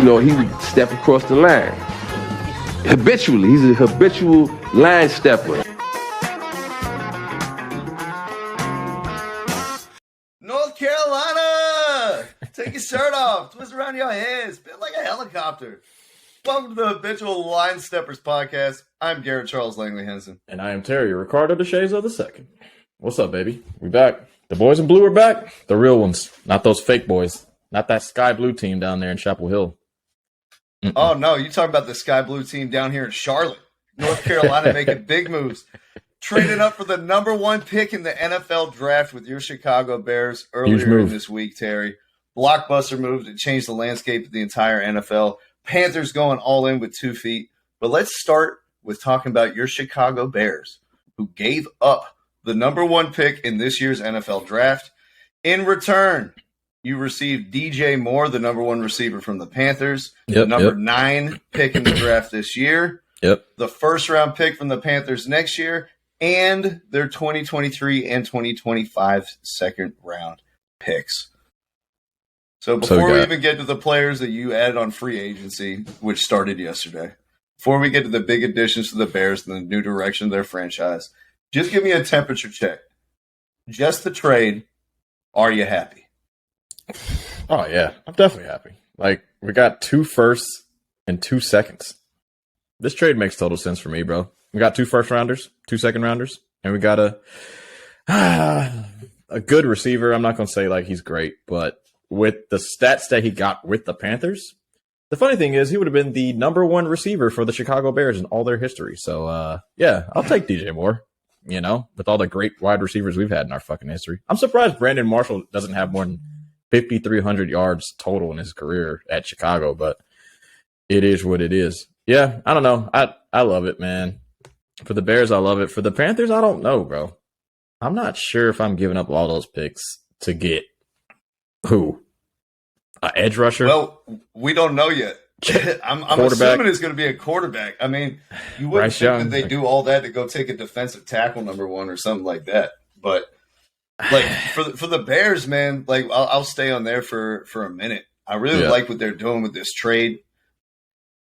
he would step across the line. Habitually. He's a habitual line stepper. North Carolina! Take your shirt off. Twist around your head. Spin like a helicopter. Welcome to the Habitual Line Steppers podcast. I'm Garrett Charles Langley Henson. And I am Terry Ricardo DeShays the second. What's up, baby? We back. The boys in blue are back. The real ones. Not those fake boys. Not that sky blue team down there in Chapel Hill. Mm-mm. Oh, no. You talking about the sky blue team down here in Charlotte. North Carolina making big moves. Trading up for the number one pick in the NFL draft with your Chicago Bears earlier this week, Terry. Blockbuster move to change the landscape of the entire NFL. Panthers going all in with 2 feet. But let's start with talking about your Chicago Bears, who gave up the number one pick in this year's NFL draft. In return, you received DJ Moore, the number one receiver from the Panthers, the number 9 pick in the draft this year, the first-round pick from the Panthers next year, and their 2023 and 2025 second-round picks. So before we even get to the players that you added on free agency, which started yesterday, before we get to the big additions to the Bears and the new direction of their franchise, just give me a temperature check. Just the trade. Are you happy? Oh, yeah. I'm definitely happy. Like, we got 2 firsts and 2 seconds. This trade makes total sense for me, bro. We got 2 first-rounders, 2 second-rounders, and we got a good receiver. I'm not going to say, like, he's great, but with the stats that he got with the Panthers, the funny thing is he would have been the number one receiver for the Chicago Bears in all their history. So, yeah, I'll take DJ Moore, with all the great wide receivers we've had in our fucking history. I'm surprised Brandon Marshall doesn't have more than 5,300 yards total in his career at Chicago, but it is what it is. Yeah, I don't know. I love it, man. For the Bears, I love it. For the Panthers, I don't know, bro. I'm not sure if I'm giving up all those picks to get who? An edge rusher? Well, we don't know yet. I'm assuming it's going to be a quarterback. I mean, you wouldn't think that they do all that to go take a defensive tackle number 1 or something like that. But like for the Bears, man, like I'll stay on there for a minute. I really like what they're doing with this trade.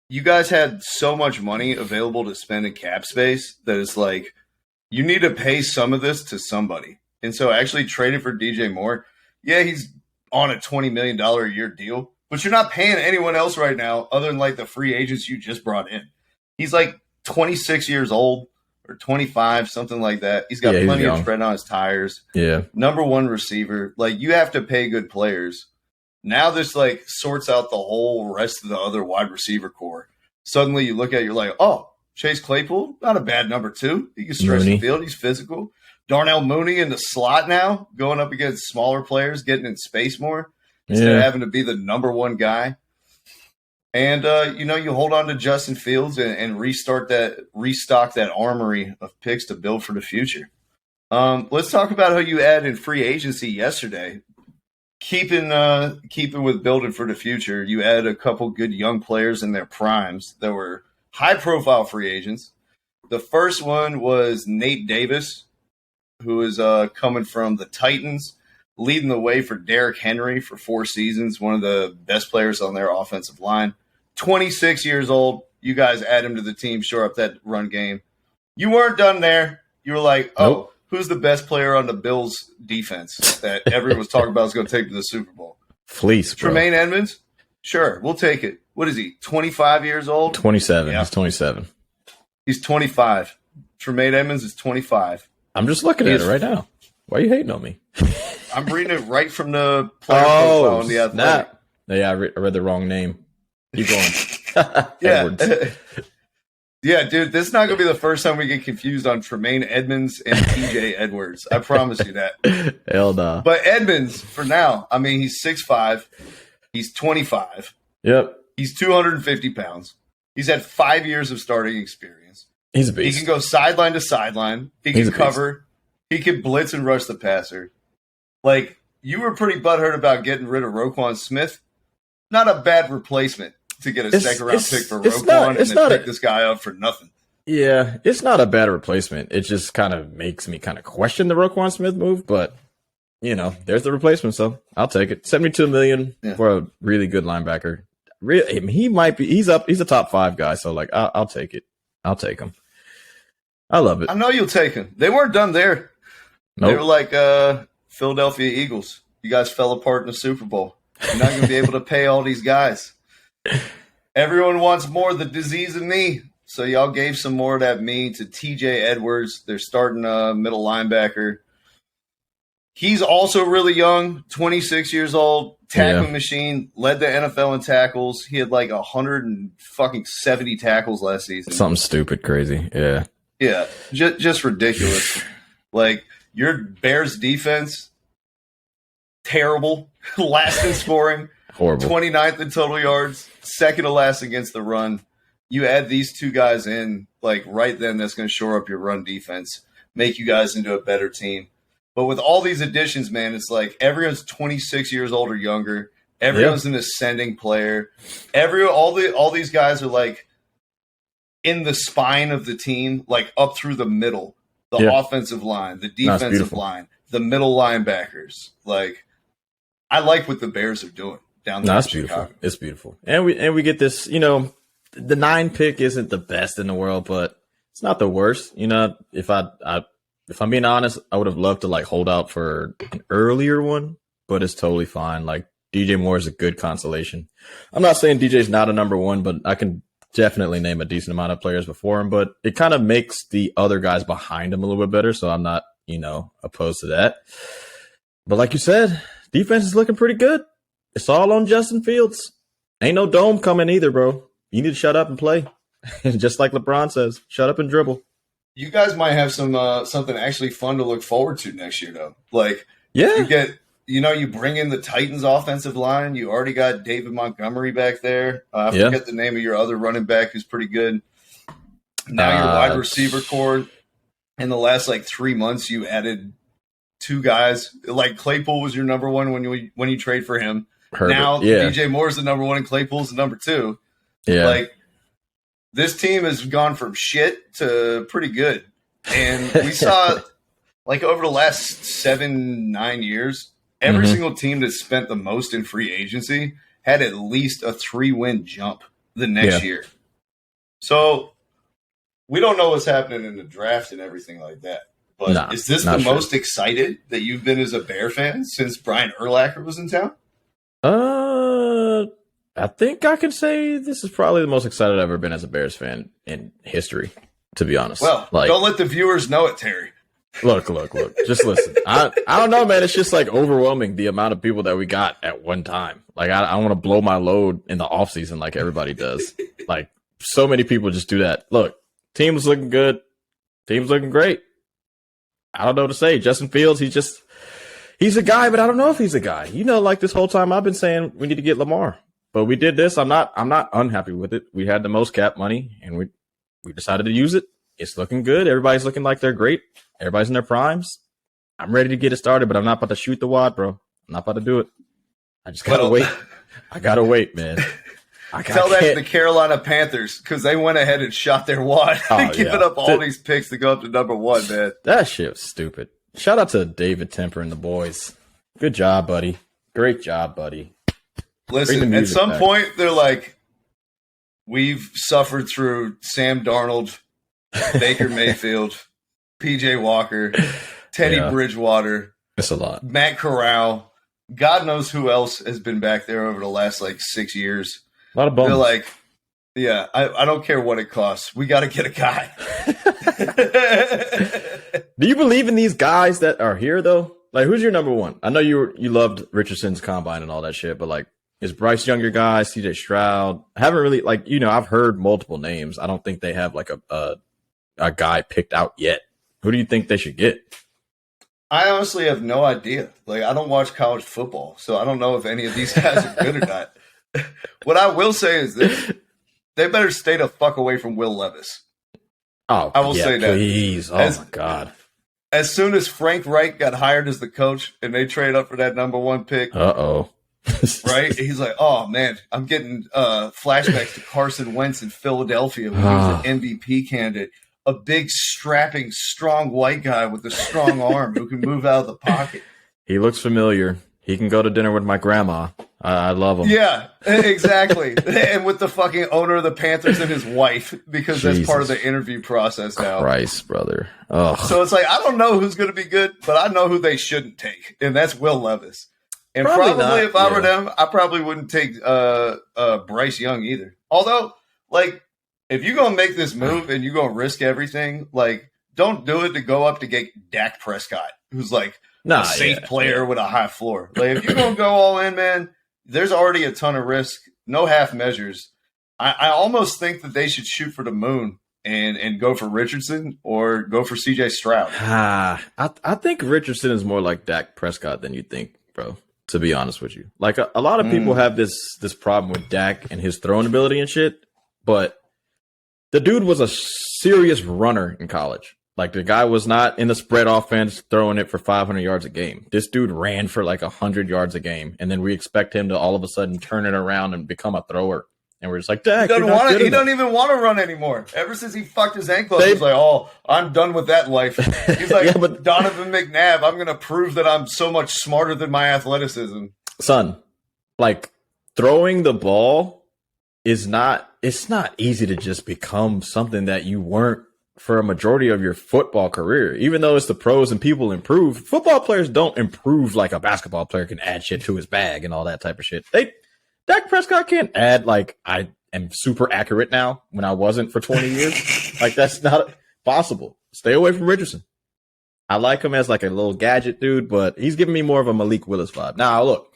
You guys had so much money available to spend in cap space that it's like you need to pay some of this to somebody. And so actually trading for DJ Moore, yeah, he's on a $20 million a year deal, but you're not paying anyone else right now other than like the free agents you just brought in. He's like 26 years old or 25, something like that. He's got plenty of tread on his tires. Yeah. Number one receiver. Like, you have to pay good players. Now this like sorts out the whole rest of the other wide receiver core. Suddenly you look at it, you're like, oh, Chase Claypool, not a bad number 2. He can stretch the field. He's physical. Darnell Mooney in the slot now, going up against smaller players, getting in space more instead of having to be the number 1 guy. And, you hold on to Justin Fields and restock that armory of picks to build for the future. Let's talk about how you added in free agency yesterday. Keeping with building for the future, you added a couple good young players in their primes that were high-profile free agents. The first one was Nate Davis, who is coming from the Titans, leading the way for Derrick Henry for 4 seasons, one of the best players on their offensive line. 26 years old. You guys add him to the team, shore up that run game. You weren't done there. You were like, who's the best player on the Bills defense that everyone was talking about was going to take to the Super Bowl? Fleece, bro. Tremaine Edmonds? Sure, we'll take it. What is he, 25 years old? 27. Yeah. He's 27. He's 25. Tremaine Edmonds is 25. I'm just looking at it right now. Why are you hating on me? I'm reading it right from the player profile on the Athletic. Yeah, I read the wrong name. Keep going. Yeah. Yeah, dude, this is not going to be the first time we get confused on Tremaine Edmonds and TJ Edwards. I promise you that. Hell no. But Edmonds, for now, I mean, he's 6'5". He's 25. Yep. He's 250 pounds. He's had 5 years of starting experience. He's a beast. He can go sideline to sideline. He can cover. He can blitz and rush the passer. Like, you were pretty butthurt about getting rid of Roquan Smith. Not a bad replacement to get a second-round pick for Roquan and then pick this guy up for nothing. Yeah, it's not a bad replacement. It just kind of makes me kind of question the Roquan Smith move, but, there's the replacement, so I'll take it. $72 million for a really good linebacker. really, I mean, he might be. He's up. He's a top 5 guy. So like, I'll take it. I'll take him. I love it. I know you'll take him. They weren't done there. Nope. They were like Philadelphia Eagles. You guys fell apart in the Super Bowl. You're not going to be able to pay all these guys. Everyone wants more of the disease of me. So y'all gave some more of that me to TJ Edwards. They're starting a middle linebacker. He's also really young, 26 years old, tackling machine, led the NFL in tackles. He had like 170 tackles last season. Something stupid, crazy. Yeah. Yeah, just ridiculous. Like, your Bears defense, terrible. Last in scoring. Horrible. 29th in total yards, second to last against the run. You add these 2 guys in, like, right then, that's going to shore up your run defense, make you guys into a better team. But with all these additions, man, it's like everyone's 26 years old or younger. Everyone's an ascending player. All these guys are, like, in the spine of the team, like up through the middle, the offensive line, the defensive line, the middle linebackers. Like, I like what the Bears are doing down there. That's beautiful. It's beautiful. And we get this, you know, the 9 pick isn't the best in the world, but it's not the worst. You know, if I'm being honest, I would have loved to like hold out for an earlier one, but it's totally fine. Like, DJ Moore is a good consolation. I'm not saying DJ's not a number 1, but I can definitely name a decent amount of players before him, but it kind of makes the other guys behind him a little bit better. So I'm not, you know, opposed to that. But like you said, defense is looking pretty good. It's all on Justin Fields. Ain't no dome coming either, bro. You need to shut up and play. Just like LeBron says, shut up and dribble. You guys might have some something actually fun to look forward to next year, though. Like, you bring in the Titans offensive line. You already got David Montgomery back there. I forget the name of your other running back who's pretty good. Now your wide receiver core. In the last, like, 3 months, you added 2 guys. Like, Claypool was your number 1 when you trade for him. Herbert. Now DJ Moore's the number 1 and Claypool's the number 2. Yeah. Like, this team has gone from shit to pretty good. And we saw, like, over the last 7-9 years, every single team that spent the most in free agency had at least a 3-win jump the next year. So we don't know what's happening in the draft and everything like that. But is this the most excited that you've been as a Bear fan since Brian Urlacher was in town? I think I can say this is probably the most excited I've ever been as a Bears fan in history, to be honest. Well, like, don't let the viewers know it, Terry. Look. Just listen. I don't know, man. It's just like overwhelming the amount of people that we got at one time. Like, I want to blow my load in the offseason like everybody does. Like, so many people just do that. Look, team was looking good. Team's looking great. I don't know what to say. Justin Fields, he's a guy, but I don't know if he's a guy. You know, like this whole time I've been saying we need to get Lamar. But we did this. I'm not unhappy with it. We had the most cap money, and we decided to use it. It's looking good. Everybody's looking like they're great. Everybody's in their primes. I'm ready to get it started, but I'm not about to shoot the wad, bro. I'm not about to do it. I just gotta wait. I gotta wait, man. Tell that to the Carolina Panthers, because they went ahead and shot their wad, giving up all these picks to go up to number 1, man. That shit was stupid. Shout out to David Temper and the boys. Good job, buddy. Great job, buddy. Listen, at some point, they're like, we've suffered through Sam Darnold, Baker Mayfield, PJ Walker, Teddy Bridgewater. It's a lot. Matt Corral. God knows who else has been back there over the last, like, 6 years. A lot of bums. They're like, I don't care what it costs. We got to get a guy. Do you believe in these guys that are here, though? Like, who's your number 1? I know you loved Richardson's combine and all that shit, but, like, is Bryce Young your guy? CJ Stroud? I haven't really, like, you know, I've heard multiple names. I don't think they have, like, a guy picked out yet. Who do you think they should get? I honestly have no idea. Like, I don't watch college football, so I don't know if any of these guys are good or not. What I will say is this. They better stay the fuck away from Will Levis. Oh, I will say that. Please. Oh, my God. As soon as Frank Reich got hired as the coach and they trade up for that number 1 pick. Uh-oh. Right? He's like, oh, man, I'm getting flashbacks to Carson Wentz in Philadelphia when he was an MVP candidate. A big, strapping, strong white guy with a strong arm who can move out of the pocket. He looks familiar. He can go to dinner with my grandma. I love him. Yeah, exactly. And with the fucking owner of the Panthers and his wife, because that's part of the interview process now. Christ, brother. Oh. So it's like, I don't know who's going to be good, but I know who they shouldn't take, and that's Will Levis. And probably if I were them, I probably wouldn't take Bryce Young either. Although, like, if you're going to make this move and you're going to risk everything, like, don't do it to go up to get Dak Prescott, who's like a safe player with a high floor. Like, if you're going to go all in, man, there's already a ton of risk, no half measures. I almost think that they should shoot for the moon and go for Richardson or go for CJ Stroud. I think Richardson is more like Dak Prescott than you think, bro, to be honest with you. Like, a lot of people have this problem with Dak and his throwing ability and shit, but the dude was a serious runner in college. Like, the guy was not in the spread offense throwing it for 500 yards a game. This dude ran for like 100 yards a game, and then we expect him to all of a sudden turn it around and become a thrower. And we're just like, Dak, he doesn't even want to run anymore. Ever since he fucked his ankle, he's like, oh, I'm done with that life. He's like, but Donovan McNabb, I'm going to prove that I'm so much smarter than my athleticism. Son, like, throwing the ball it's not easy to just become something that you weren't for a majority of your football career. Even though it's the pros and people improve, football players don't improve like a basketball player can add shit to his bag and all that type of shit. Dak Prescott can't add, like, I am super accurate now when I wasn't for 20 years. Like, that's not possible. Stay away from Richardson. I like him as like a little gadget dude, but he's giving me more of a Malik Willis vibe. Now, look,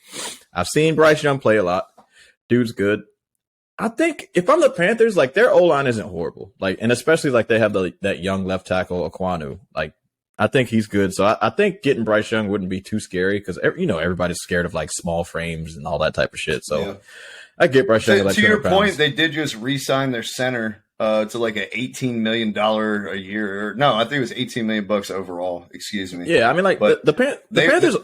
I've seen Bryce Young play a lot. Dude's good. I think if I'm the Panthers, like, their O-line isn't horrible. Like, and especially like they have that young left tackle, Aquanu. Like, I think he's good. So I think getting Bryce Young wouldn't be too scary because, you know, everybody's scared of like small frames and all that type of shit. So I get Bryce Young. To your point, they did just re-sign their center to like an $18 million a year. No, I think it was $18 million overall. Excuse me. Yeah, I mean, like, the Panthers,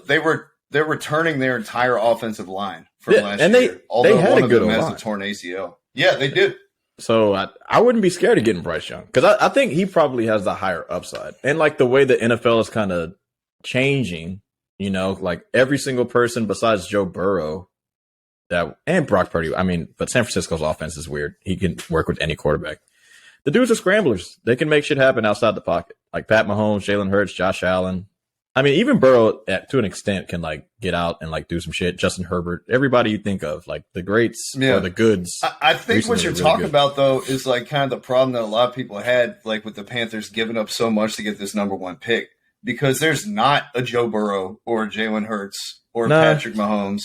they're returning their entire offensive line from last and year. Although they had one a of good them has line. a torn ACL. Yeah, they did. So I wouldn't be scared of getting Bryce Young because I think he probably has the higher upside. And like the way the NFL is kind of changing, you know, like every single person besides Joe Burrow and Brock Purdy. I mean, but San Francisco's offense is weird. He can work with any quarterback. The dudes are scramblers. They can make shit happen outside the pocket. Like Pat Mahomes, Jalen Hurts, Josh Allen. I mean, even Burrow, to an extent, can like get out and like do some shit. Justin Herbert, everybody you think of, like the greats or the goods. I think what you're talking about, though, is like kind of the problem that a lot of people had, like with the Panthers giving up so much to get this number one pick, because there's not a Joe Burrow or a Jalen Hurts or Patrick Mahomes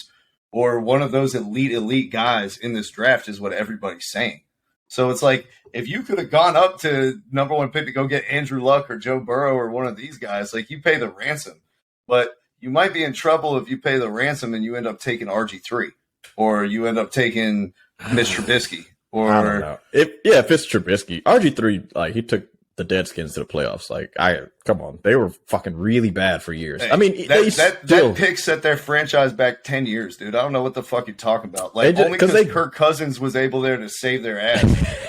or one of those elite guys in this draft, is what everybody's saying. So it's like, if you could have gone up to number one pick to go get Andrew Luck or Joe Burrow or one of these guys, like, you pay the ransom. But you might be in trouble if you pay the ransom and you end up taking RG3 or you end up taking Mitch Trubisky. Or I don't know. If it's Trubisky, RG3, like, he took the Deadskins to the playoffs. Like, come on, they were fucking really bad for years. I mean, that pick set their franchise back 10 years, dude. I don't know what the fuck you're talking about. Like, only because Kirk Cousins was able there to save their ass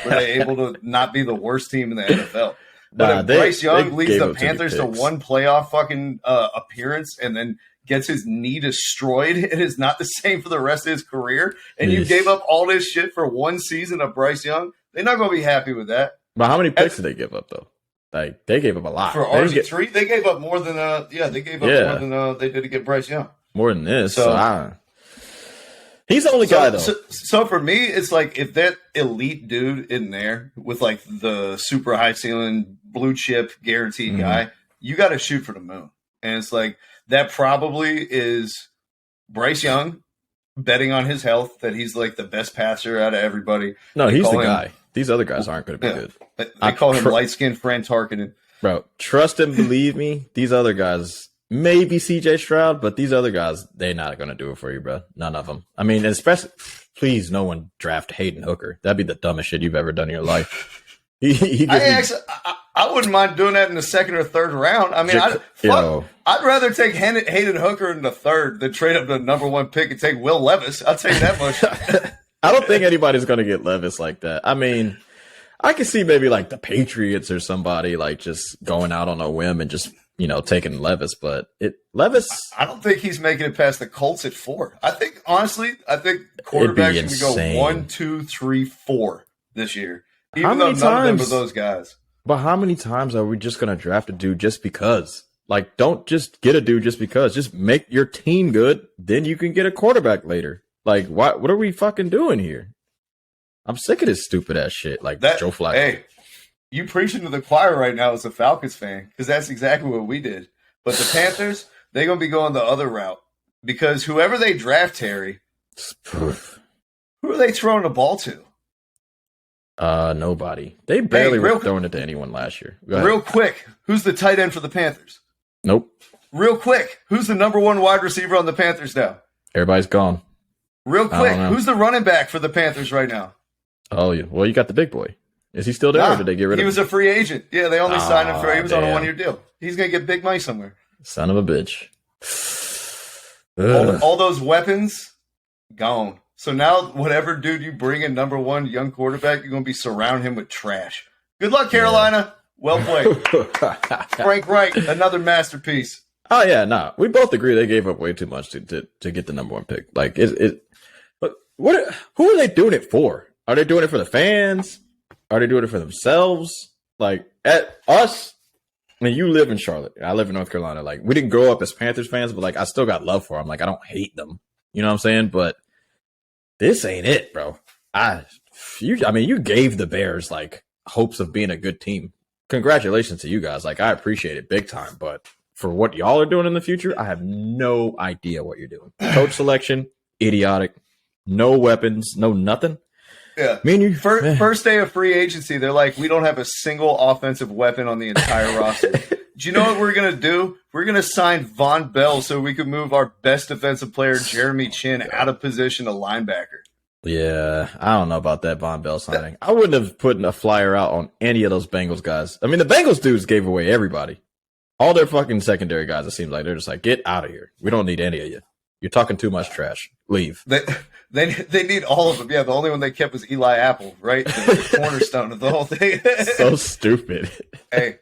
were they able to not be the worst team in the NFL. But if Bryce Young leads the Panthers to one playoff fucking appearance and then gets his knee destroyed and is not the same for the rest of his career, and you gave up all this shit for one season of Bryce Young, they're not going to be happy with that. But how many picks did they give up, though? Like, they gave up a lot. For RG3, they gave up more than they gave up more than they did to get Bryce Young. More than this. So he's the only guy, though. So for me, it's like, if that elite dude in there with like the super high ceiling blue chip guaranteed guy, you got to shoot for the moon. And it's like, that probably is Bryce Young betting on his health, that he's like the best passer out of everybody. No, he's the guy. These other guys aren't going to be good. They call him light-skinned Fran Tarkenton. Bro, trust and believe me, these other guys, maybe CJ Stroud, but these other guys, they're not going to do it for you, bro. None of them. I mean, especially, please, no one draft Hayden Hooker. That'd be the dumbest shit you've ever done in your life. I wouldn't mind doing that in the second or third round. I mean, I'd rather take Hayden Hooker in the third than trade up to the number one pick and take Will Levis. I'll take that much. I don't think anybody's going to get Levis like that. I mean, I can see maybe like the Patriots or somebody like just going out on a whim and just, taking Levis, but Levis. I don't think he's making it past the Colts at 4. I think quarterbacks can go 1, 2, 3, 4 this year. Even though none of them are those guys. But how many times are we just going to draft a dude just because? Like, don't just get a dude just because. Just make your team good. Then you can get a quarterback later. Like, what are we fucking doing here? I'm sick of this stupid ass shit. Like Joe Flacco. Hey, you preaching to the choir right now as a Falcons fan because that's exactly what we did. But the Panthers, they're going to be going the other route because whoever they draft, Terry, who are they throwing the ball to? Nobody. They barely were throwing it to anyone last year. Real quick, who's the tight end for the Panthers? Nope. Real quick, who's the number 1 wide receiver on the Panthers now? Everybody's gone. Real quick, who's the running back for the Panthers right now? Oh, yeah. Well, you got the big boy. Is he still there, or did they get rid of him? He was a free agent. Yeah, they only signed him he was on a 1-year deal. He's going to get big money somewhere. Son of a bitch. All those weapons, gone. So now whatever dude you bring in number 1 young quarterback, you're going to be surrounding him with trash. Good luck, Carolina. Well played. Frank Reich, another masterpiece. Oh, yeah, no. We both agree they gave up way too much to get the number 1 pick. Like, but who are they doing it for? Are they doing it for the fans? Are they doing it for themselves? Like, at us, I mean, you live in Charlotte. I live in North Carolina. Like, we didn't grow up as Panthers fans, but, like, I still got love for them. Like, I don't hate them. You know what I'm saying? But this ain't it, bro. You gave the Bears, like, hopes of being a good team. Congratulations to you guys. Like, I appreciate it big time. But for what y'all are doing in the future, I have no idea what you're doing. Coach selection, idiotic. No weapons, no nothing. Yeah. First day of free agency, they're like, we don't have a single offensive weapon on the entire roster. Do you know what we're going to do? We're going to sign Von Bell so we can move our best defensive player, Jeremy Chin, out of position to linebacker. Yeah, I don't know about that Von Bell signing. I wouldn't have put a flyer out on any of those Bengals guys. I mean, the Bengals dudes gave away everybody. All their fucking secondary guys, it seems like. They're just like, get out of here. We don't need any of you. You're talking too much trash. Leave. They need all of them. Yeah, the only one they kept was Eli Apple, right? The cornerstone of the whole thing. So stupid. Hey,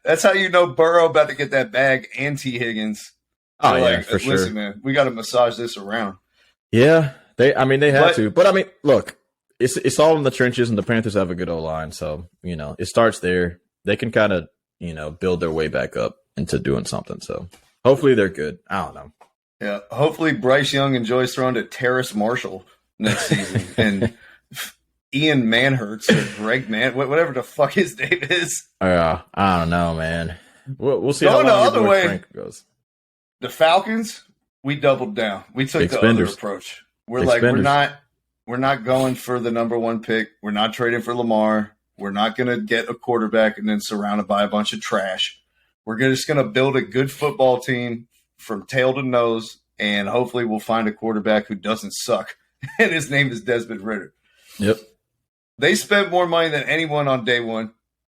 that's how you know Burrow about to get that bag and T. Higgins. Oh, yeah, for sure. Listen, man, we got to massage this around. Yeah, they have to. But, I mean, look, it's all in the trenches, and the Panthers have a good O-line. So, it starts there. They can kind of, build their way back up into doing something. So, hopefully they're good. I don't know. Yeah, hopefully Bryce Young enjoys throwing to Terrace Marshall next season, and Ian Manhertz or Gregg whatever the fuck his name is. I don't know, man. We'll see Going how long the other way, Frank goes. The Falcons, we doubled down. We took the other approach. We're like, we're not going for the number 1 pick. We're not trading for Lamar. We're not going to get a quarterback and then surrounded by a bunch of trash. We're just going to build a good football team from tail to nose, and hopefully we'll find a quarterback who doesn't suck, and his name is Desmond Ridder. Yep. They spent more money than anyone on day 1,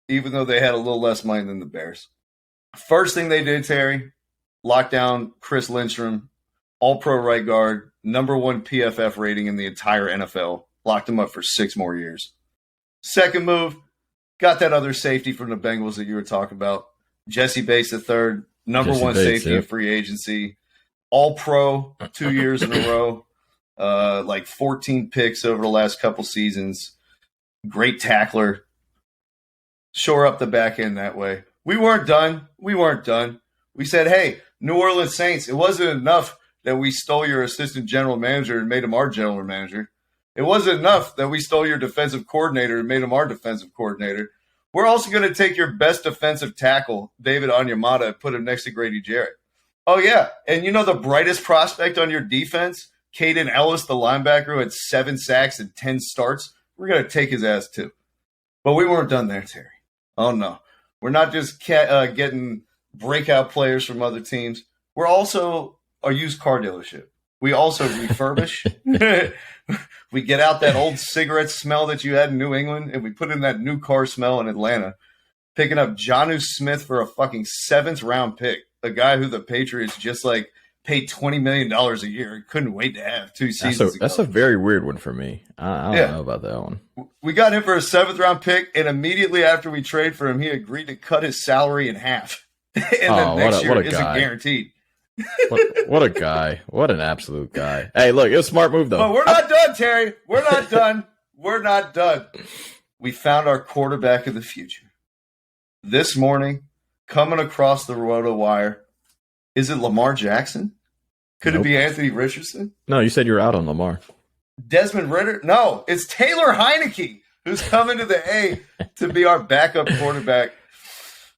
even though they had a little less money than the Bears. First thing they did, Terry, lock down Chris Lindstrom, all-pro right guard, number 1 PFF rating in the entire NFL, locked him up for 6 more years. Second move, got that other safety from the Bengals that you were talking about, Jesse Bates III, number 1 safety in free agency, all pro 2 years in a row, like 14 picks over the last couple seasons. Great tackler. Shore up the back end that way. We weren't done. We said, hey, New Orleans Saints, it wasn't enough that we stole your assistant general manager and made him our general manager. It wasn't enough that we stole your defensive coordinator and made him our defensive coordinator. We're also going to take your best defensive tackle, David Onyemata, and put him next to Grady Jarrett. Oh, yeah. And the brightest prospect on your defense, Caden Ellis, the linebacker who had 7 sacks and 10 starts, we're going to take his ass too. But we weren't done there, Terry. Oh, no. We're not just getting breakout players from other teams. We're also a used car dealership. We also refurbish. We get out that old cigarette smell that you had in New England, and we put in that new car smell in Atlanta, picking up Jonnu Smith for a fucking 7th-round pick, a guy who the Patriots just paid $20 million a year and couldn't wait to have 2 seasons ago. That's a very weird one for me. I don't know about that one. We got him for a 7th-round pick, and immediately after we trade for him, he agreed to cut his salary in half. and then next year isn't guaranteed. What a guy. What an absolute guy. Hey, look, it was a smart move, though. But we're not done, Terry. We're not done. We're not done. We found our quarterback of the future. This morning, coming across the roto wire, is it Lamar Jackson? Could it be Anthony Richardson? No, you said you were out on Lamar. Desmond Ridder? No, it's Taylor Heineke, who's coming to the A to be our backup quarterback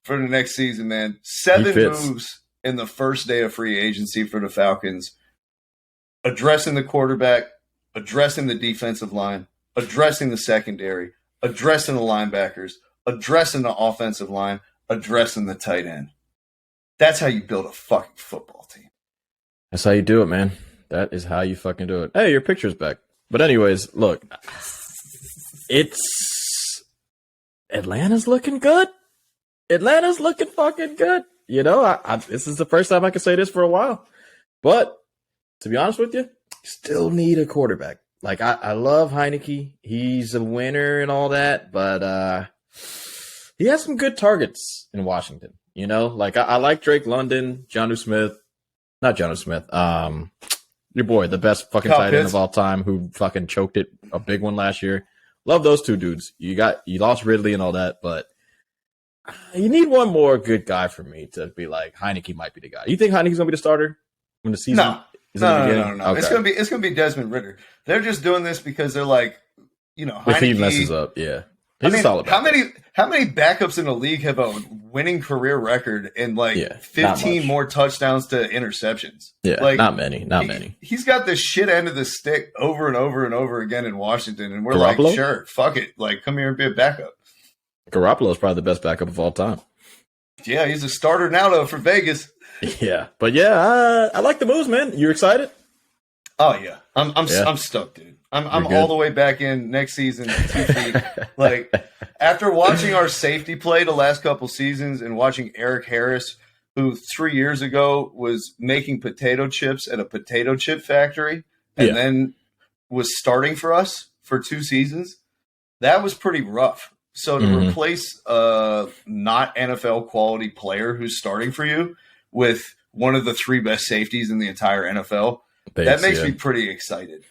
for the next season, man. 7 moves in the first day of free agency for the Falcons, addressing the quarterback, addressing the defensive line, addressing the secondary, addressing the linebackers, addressing the offensive line, addressing the tight end. That's how you build a fucking football team. That's how you do it, man. That is how you fucking do it. Hey, your picture's back. But anyways, look, Atlanta's looking good. Atlanta's looking fucking good. You know, this is the first time I can say this for a while. But to be honest with you, still need a quarterback. Like, I love Heineke. He's a winner and all that. But he has some good targets in Washington. You know, like I like Drake London, Jonnu Smith. Not Jonnu Smith. Your boy, the best fucking tight end of all time who fucking choked it, a big one last year. Love those two dudes. You lost Ridley and all that, but you need one more good guy for me to be like, Heineke might be the guy. You think Heineke's gonna be the starter when the season? No. Okay. It's gonna be Desmond Ridder. They're just doing this because they're like, you know, if he messes up, yeah. He's a solid backup. How many backups in the league have a winning career record and 15 more touchdowns to interceptions? Yeah, like, not many. He's got the shit end of the stick over and over and over again in Washington, and we're Garoppolo? like, sure, fuck it, like come here and be a backup. Garoppolo is probably the best backup of all time. Yeah, he's a starter now though for Vegas. Yeah, but yeah, I like the moves, man. You excited? Oh yeah, I'm stoked, dude. I'm all the way back in next season, 2 feet. Like after watching our safety play the last couple seasons and watching Eric Harris, who 3 years ago was making potato chips at a potato chip factory and then was starting for us for 2 seasons, that was pretty rough. So to replace a not NFL quality player who's starting for you with one of the 3 best safeties in the entire NFL, that makes me pretty excited.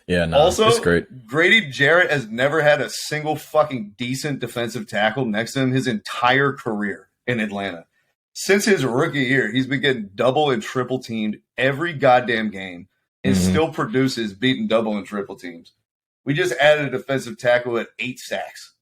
Yeah, no, also, it's great. Grady Jarrett has never had a single fucking decent defensive tackle next to him his entire career in Atlanta. Since his rookie year, he's been getting double and triple teamed every goddamn game and still produces beating double and triple teams. We just added a defensive tackle at 8 sacks.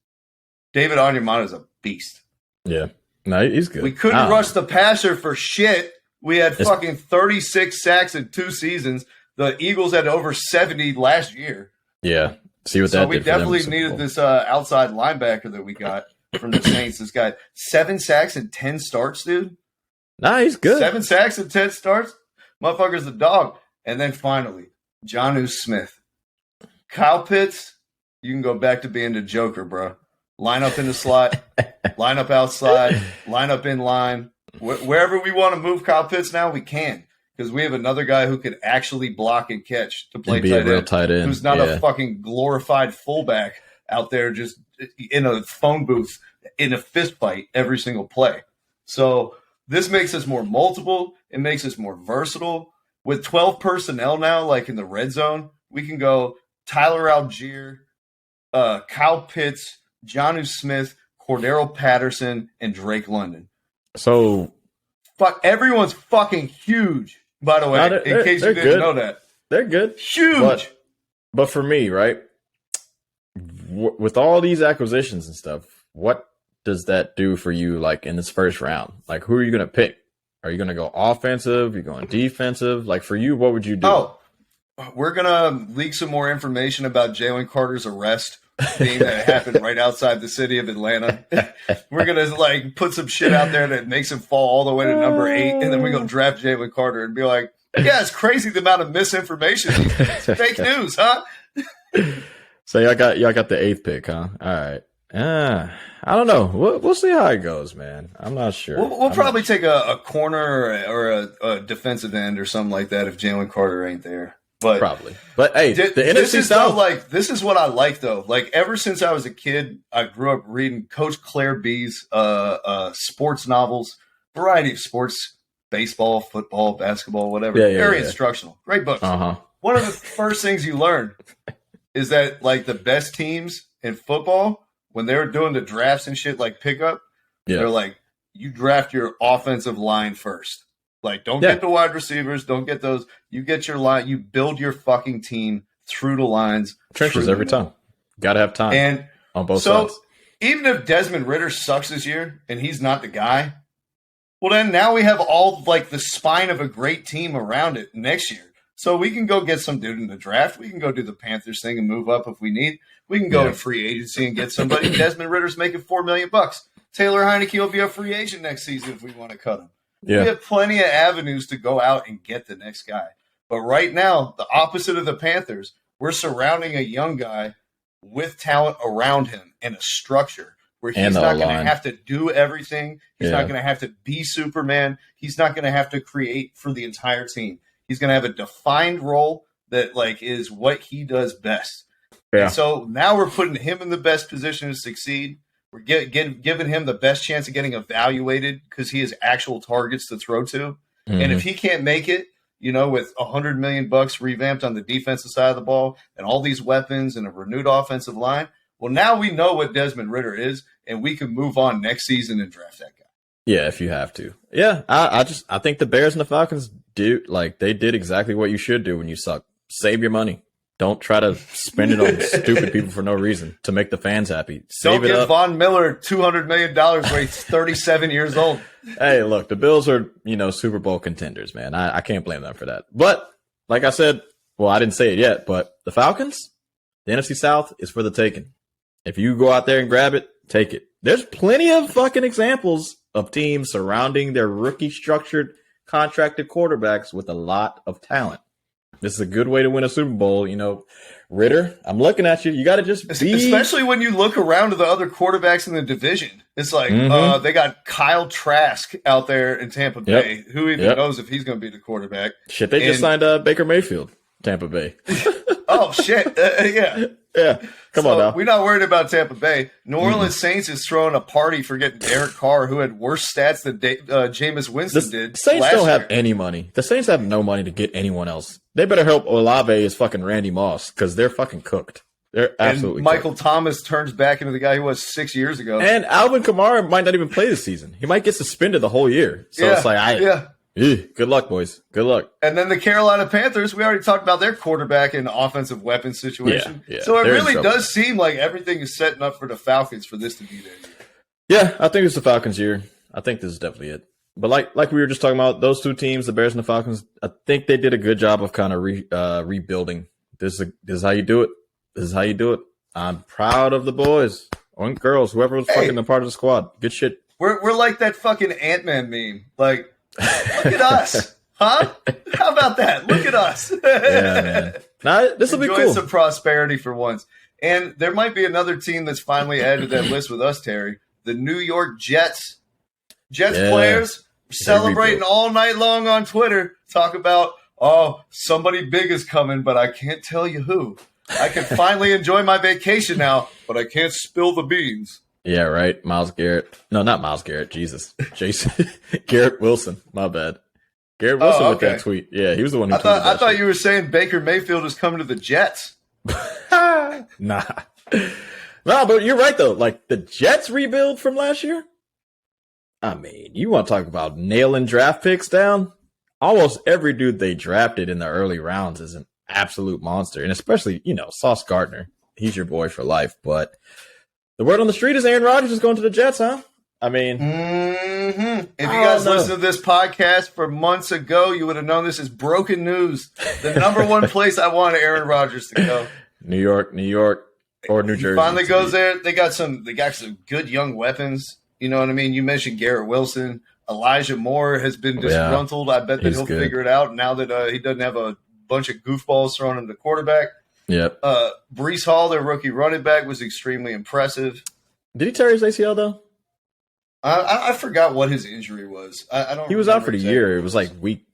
David Onyemata is a beast. Yeah. No, he's good. We couldn't rush the passer for shit. We had fucking 36 sacks in 2 seasons. The Eagles had over 70 last year. Yeah. See what that did. So we definitely needed this outside linebacker that we got from the Saints. This guy, 7 sacks and 10 starts, dude. Nah, he's good. 7 sacks and 10 starts? Motherfucker's a dog. And then finally, Jonnu Smith. Kyle Pitts, you can go back to being the Joker, bro. Line up in the slot, line up outside, line up in line. Wherever we want to move Kyle Pitts now, we can. Because we have another guy who could actually block and catch to play tight end, who's not a fucking glorified fullback out there just in a phone booth in a fist fight every single play. So this makes us more multiple. It makes us more versatile. With 12 personnel now, like in the red zone, we can go Tyler Algier, Kyle Pitts, Jonnu Smith, Cordero Patterson, and Drake London. So everyone's fucking huge. By the way, in case you didn't know that. They're good. Huge. But for me, right, with all these acquisitions and stuff, what does that do for you, like, in this first round? Like, who are you going to pick? Are you going to go offensive? Are you going defensive? Like, for you, what would you do? Oh, we're going to leak some more information about Jalen Carter's arrest being that happened right outside the city of Atlanta. We're going to like put some shit out there that makes him fall all the way to number 8, and then we're going to draft Jalen Carter and be like, yeah, it's crazy the amount of misinformation. It's fake news, huh? So y'all got the 8th pick, huh? All right. I don't know. We'll see how it goes, man. I'm not sure. We'll probably take a corner or a defensive end or something like that if Jalen Carter ain't there. But probably. But hey, the NFC South. This is what I like though. Like ever since I was a kid, I grew up reading Coach Claire B's sports novels variety of sports, baseball, football, basketball, whatever. Very instructional. Great books. One of the first things you learn is that like the best teams in football, when they're doing the drafts and shit like pickup, they're like, you draft your offensive line first. Like, don't get the wide receivers, don't get those. You get your line, you build your fucking team through the lines. Trenches every time. Got to have time. And on both sides. Even if Desmond Ridder sucks this year and he's not the guy, well, then now we have all like the spine of a great team around it next year. So we can go get some dude in the draft. We can go do the Panthers thing and move up if we need. We can go in free agency and get somebody. Desmond Ritter's making $4 million. Taylor Heineke will be a free agent next season if we want to cut him. We have plenty of avenues to go out and get the next guy. But right now, the opposite of the Panthers, we're surrounding a young guy with talent around him and a structure where he's not going to have to do everything. He's not going to have to be Superman. He's not going to have to create for the entire team. He's going to have a defined role that like is what he does best. And so now we're putting him in the best position to succeed. We're giving him the best chance of getting evaluated because he has actual targets to throw to. And if he can't make it, you know, with $100 million revamped on the defensive side of the ball and all these weapons and a renewed offensive line, well, now we know what Desmond Ridder is, and we can move on next season and draft that guy. Yeah, if you have to. Yeah, I think the Bears and the Falcons they did exactly what you should do when you suck. Save your money. Don't try to spend it on stupid people for no reason to make the fans happy. Don't give Von Miller $200 million when he's 37 years old. Hey, look, the Bills are, Super Bowl contenders, man. I can't blame them for that. But like I said, well, I didn't say it yet, but the Falcons, the NFC South is for the taking. If you go out there and grab it, take it. There's plenty of fucking examples of teams surrounding their rookie structured contracted quarterbacks with a lot of talent. This is a good way to win a Super Bowl. Ridder, I'm looking at you. You got to just be. Especially when you look around to the other quarterbacks in the division. It's like they got Kyle Trask out there in Tampa Bay. Who even knows if he's going to be the quarterback? Shit, they just signed Baker Mayfield, Tampa Bay. Oh, shit. Yeah. Yeah. Come on now. We're not worried about Tampa Bay. New Orleans Saints is throwing a party for getting Derek Carr, who had worse stats than Jameis Winston did. The Saints don't have any money. The Saints have no money to get anyone else. They better help Olave is fucking Randy Moss because they're fucking cooked. They're absolutely and Michael cooked. Thomas turns back into the guy he was 6 years ago. And Alvin Kamara might not even play this season. He might get suspended the whole year. So it's like, good luck, boys. Good luck. And then the Carolina Panthers, we already talked about their quarterback and offensive weapon situation. Yeah, so it really does seem like everything is setting up for the Falcons for this to be their year. Yeah, I think it's the Falcons' year. I think this is definitely it. But like we were just talking about, those two teams, the Bears and the Falcons, I think they did a good job of kind of rebuilding. This is how you do it. This is how you do it. I'm proud of the boys or girls, whoever was fucking a part of the squad. Good shit. We're like that fucking Ant-Man meme. Like, look at us. Huh? How about that? Look at us. Yeah, man. Nah, this will be cool. Enjoy some prosperity for once. And there might be another team that's finally added to that list with us, Terry. The New York Jets. Jets players celebrating all night long on Twitter. Talk about, somebody big is coming, but I can't tell you who. I can finally enjoy my vacation now, but I can't spill the beans. Yeah, right. Myles Garrett. No, not Myles Garrett. Jesus. Jason. Garrett Wilson. My bad. Garrett Wilson with that tweet. Yeah, he was the one who tweeted that. I thought you were saying Baker Mayfield is coming to the Jets. Nah, but you're right, though. Like, the Jets rebuild from last year? I mean, you want to talk about nailing draft picks down? Almost every dude they drafted in the early rounds is an absolute monster. And especially, Sauce Gardner. He's your boy for life. But the word on the street is Aaron Rodgers is going to the Jets, huh? I mean, if you guys listened to this podcast for months ago, you would have known this is broken news. The number one place I want Aaron Rodgers to go. New York, or New Jersey. He finally goes there. They got some good young weapons. You know what I mean? You mentioned Garrett Wilson. Elijah Moore has been disgruntled. I bet that he'll figure it out now that he doesn't have a bunch of goofballs thrown him to quarterback. Yep. Breece Hall, their rookie running back, was extremely impressive. Did he tear his ACL, though? I forgot what his injury was. I don't. He was out for the year. It was like week